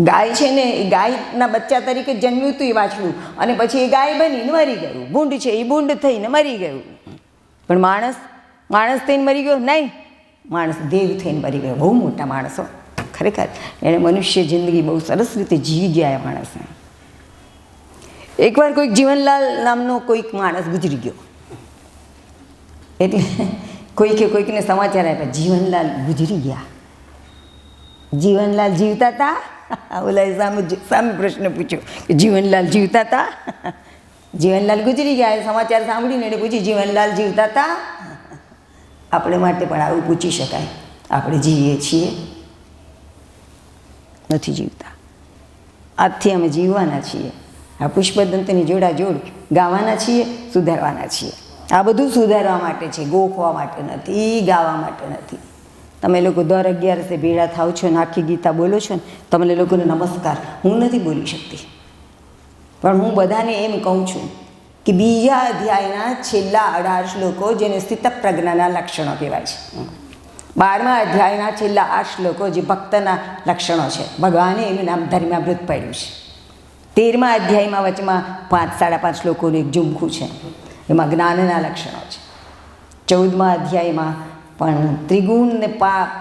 ગાય છે ને એ ગાયના બચ્ચા તરીકે જન્મ્યું હતું એ વાછડું, અને પછી એ ગાય બનીને મરી ગયું. ભૂંડ છે એ ભૂંડ થઈને મરી ગયું. પણ માણસ થઈને મરી ગયો નહીં, માણસ દેવ થઈને મરી ગયો. બહુ મોટા માણસો, ખરેખર એણે મનુષ્ય જિંદગી બહુ સરસ રીતે જીવી ગયા. એ માણસ એકવાર કોઈક જીવનલાલ નામનો કોઈક માણસ ગુજરી ગયો. એટલે કોઈકને સમાચાર આપ્યા, જીવનલાલ ગુજરી ગયા. જીવનલાલ જીવતા હતા? ઓલા સામે પ્રશ્ન પૂછ્યો કે જીવનલાલ જીવતા હતા? જીવનલાલ ગુજરી ગયા. એ સમાચાર સાંભળીને એને પૂછ્યું, જીવનલાલ જીવતા હતા? આપણે માટે પણ આવું પૂછી શકાય. આપણે જીવીએ છીએ? નથી જીવતા. આજથી અમે જીવવાના છીએ. આ પુષ્પદંતની જોડાજોડ ગાવાના છીએ, સુધારવાના છીએ. આ બધું સુધારવા માટે છે, ગોખવા માટે નથી, ગાવા માટે નથી. તમે લોકો દર 11 ભેળા થાવ છો ને આખી ગીતા બોલો છો ને, તમને લોકોને નમસ્કાર. હું નથી બોલી શકતી, પણ હું બધાને એમ કહું છું કે બીજા અધ્યાયના છેલ્લા 18 શ્લોકો, જેને સ્થિત પ્રજ્ઞાના લક્ષણો કહેવાય છે, 12મા અધ્યાયના છેલ્લા 8 શ્લોકો જે ભક્તના લક્ષણો છે, ભગવાને એનું નામ ધર્મામૃત પાડ્યું છે. 13મા અધ્યાયમાં વચમાં 5-5.5 શ્લોકોનું એક ઝુમખું છે, એમાં જ્ઞાનના લક્ષણો છે. 14મા અધ્યાયમાં પણ ત્રિગુણને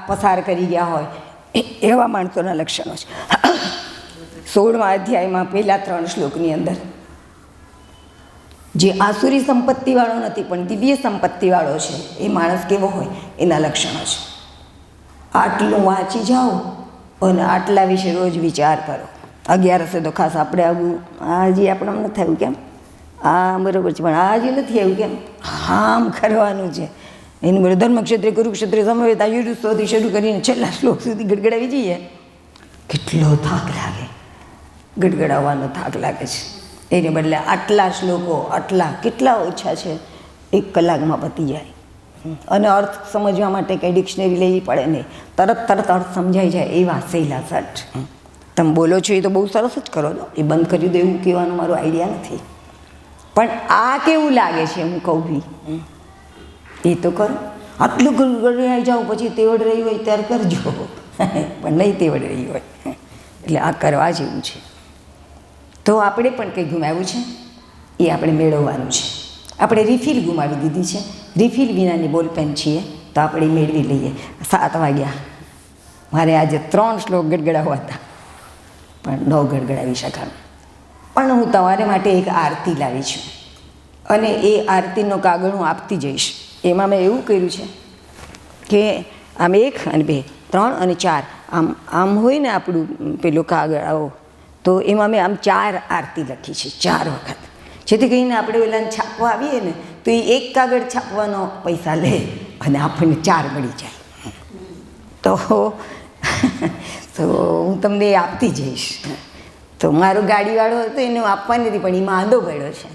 પસાર કરી ગયા હોય એવા માણસોના લક્ષણો છે. 16મા અધ્યાયમાં પહેલા 3 શ્લોકની અંદર જે આસુરી સંપત્તિવાળો નથી પણ દિવ્ય સંપત્તિવાળો છે એ માણસ કેવો હોય એના લક્ષણો છે. આટલું વાંચી જાઓ અને આટલા વિશે રોજ વિચાર કરો. 11 તો ખાસ આપણે આવું આ હજી આપણે નથી થયું કેમ આ બરાબર છે પણ આ હજી નથી આવ્યું કેમ આમ કરવાનું છે. એનું બધું ધર્મક્ષેત્રે કુરુક્ષેત્રે સમવેતા યુદ્ધ સુધી શરૂ કરીને છેલ્લા શ્લોક સુધી ગડગડાવી જઈએ. કેટલો થાક લાગે, ગડગડાવવાનો થાક લાગે છે. એને બદલે આટલા શ્લોકો આટલા કેટલા ઓછા છે, 1 કલાકમાં પતી જાય. અને અર્થ સમજવા માટે કંઈ ડિક્શનરી લેવી પડે નહીં, તરત અર્થ સમજાઈ જાય એવા સહેલા સટ. તમે બોલો છો એ તો બહુ સરસ જ કરો છો, એ બંધ કરી દો એવું કહેવાનો મારો આઈડિયા નથી. પણ આ કેવું લાગે છે હું કહું બી એ તો કરો. આટલું ગડગડાઈ જાઓ પછી તેવડ રહી હોય ત્યારે કરજો, પણ નહીં તેવડ રહી હોય એટલે આ કરવા જેવું છે. તો આપણે પણ કંઈ ગુમાવ્યું છે એ આપણે મેળવવાનું છે. આપણે રિફિલ ગુમાવી દીધી છે. રિફિલ વિનાની બોલપેન છીએ તો આપણે મેળવી લઈએ. 7 વાગ્યા, મારે આજે 3 શ્લોક ગડગડાવવા હતા પણ ન ગડગડાવી શકાય. પણ હું તમારે માટે એક આરતી લાવી છું અને એ આરતીનો કાગળ હું આપતી જઈશ. એમાં મેં એવું કર્યું છે કે આમ 1 અને 2 3 અને 4 આમ હોય ને આપણું પેલો કાગળ આવો, તો એમાં મેં આમ 4 આરતી લખી છે 4 વખત, જેથી કરીને આપણે પેલાને છાપવા આવીએ ને તો એ 1 કાગળ છાપવાનો પૈસા લે અને આપણને 4 મળી જાય. તો હું તમને એ આપતી જઈશ. તો મારો ગાડીવાળો હતો એને આપવાની નથી પણ એ માંદો પડ્યો છે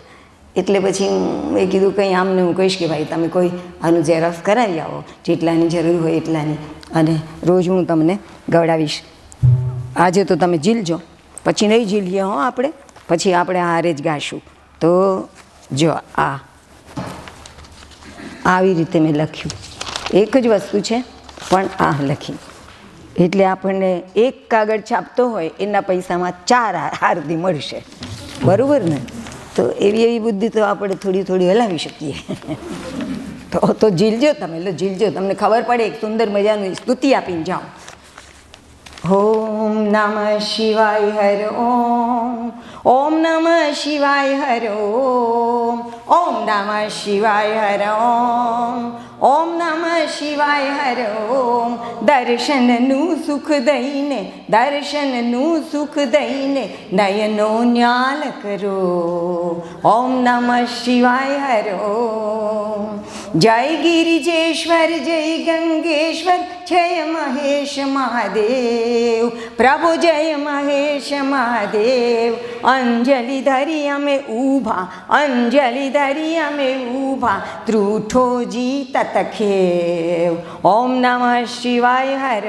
એટલે પછી મેં કીધું કંઈ આમને હું કહીશ કે ભાઈ તમે કોઈ આનું ઝેરોક્સ કરાવી આવો, જેટલાની જરૂર હોય એટલાની, અને રોજ હું તમને ગવડાવીશ. આજે તો તમે ઝીલજો, પછી નહીં ઝીલીએ હો આપણે, પછી આપણે હારે જ ગાશું. તો જો આવી રીતે મેં લખ્યું, એક જ વસ્તુ છે પણ આ લખી એટલે આપણને 1 કાગળ છાપતો હોય એના પૈસામાં 4 આરતી મળશે, બરાબર ને? તો એવી બુદ્ધિ તો આપણે થોડી હલાવી શકીએ. તો ઝીલજો તમે, ઝીલજો, તમને ખબર પડે. એક સુંદર મજાનું સ્તુતિ આપીને જાઓ. ઓમ નમઃ શિવાય હર ઓમ નમઃ શિવાય હર ઓમ નમઃ શિવાય હર ઓમ નમઃ શિવાય હર દર્શનનું સુખ દઈને, દર્શનનું સુખ દઈને નયનો ન્યાલ કરો. ઓમ નમઃ શિવાય હર જય ગિરિજેશ્વર જય ગંગેશ્વર જય મહેશ મહાદેવ પ્રભુ જય મહેશ મહાદેવ. અંજલિ ધરી અમે ઊભા, અંજલિ ધરી અમે ઊભા, ત્રુઠોજી તતખેવ. ઓમ નમઃ શિવાય હર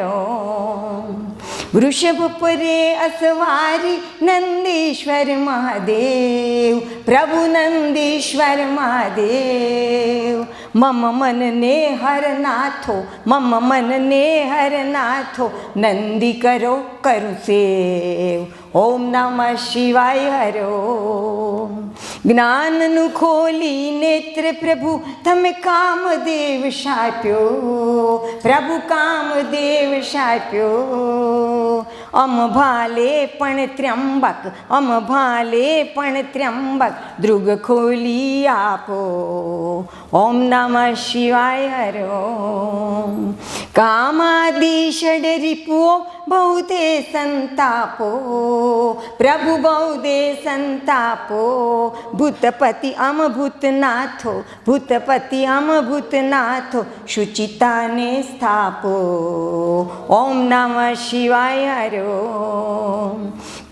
વૃષભ પરે અસવારી નંદીશ્વર મહાદેવ પ્રભુ નંદીશ્વર મહાદેવ. મમ મનને હરનાથો, મમ મનને હરનાથો, નંદી કરો કરું સેવ. ઓમ નમઃ શિવાય હર જ્ઞાનનું ખોલી નેત્ર પ્રભુ તમે કામદેવ શાપ્યો, પ્રભુ કામદેવ શાપ્યો. અમ ભાલે પણ ત્ર્યંબક, અમ ભાલે પણ ત્ર્યંબક, દૃગ ખોલી આપો. ઓમ નમઃ શિવાય હર કામાદિ ષડ રિપુઓ બહુતે સંતાપો, પ્રભુ બહુદે સંતાપો. ભૂતપતિ અમ ભૂતનાથો, ભૂતપતિ અમ ભૂતનાથો, શુચિતાને સ્થાપો. ઓમ નમઃ શિવાય હર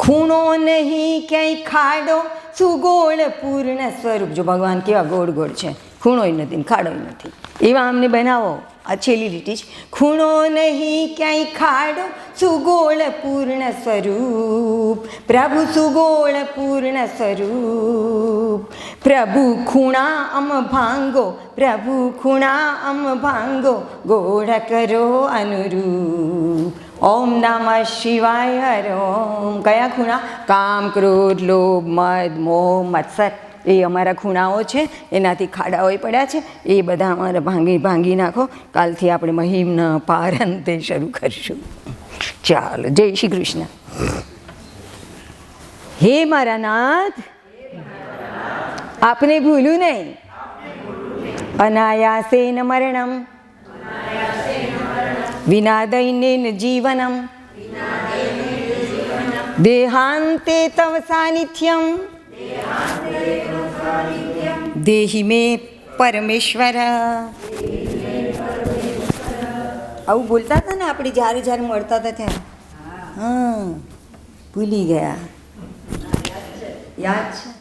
ખૂણો નહીં ક્યાંય ખાડો, સુગોળ પૂર્ણ સ્વરૂપ. જો ભગવાન કેવા ગોળ ગોળ છે, ખૂણોય નથી ને ખાડોય નથી, એવા અમને બનાવો. આ છેલ્લી લીટી છે. ખૂણો નહીં ક્યાંય ખાડો, સુગોળ પૂર્ણ સ્વરૂપ, પ્રભુ સુગોળ પૂર્ણ સ્વરૂપ. પ્રભુ ખૂણા અમ ભાંગો, પ્રભુ ખૂણા અમ ભાંગો, ગોળ કરો અનુરૂપ. ઓમ નમઃ શિવાય હર કયા ખૂણા? કામ, ક્રોધ, લોભ, મદ, મોહ, મત્સર, એ અમારા ખૂણાઓ છે. એનાથી ખાડાઓ પડ્યા છે, એ બધા અમારે ભાંગી નાખો. કાલથી આપણે મહિમના પારંતે શરૂ કરીશું. ચાલો, જય શ્રી કૃષ્ણ. હે મારા નાથ, આપને ભૂલું નહીં, અનાયાસેન મરણમ વિના દૈન્યેન જીવનમ દેહાંતે તવ સાનિધ્યમ દેહી મે પરમેશ્વર. આવું બોલતા હતા ને આપણે જ્યારે જ્યારે મળતા હતા ત્યારે. હા, ભૂલી ગયા. યાદ છે.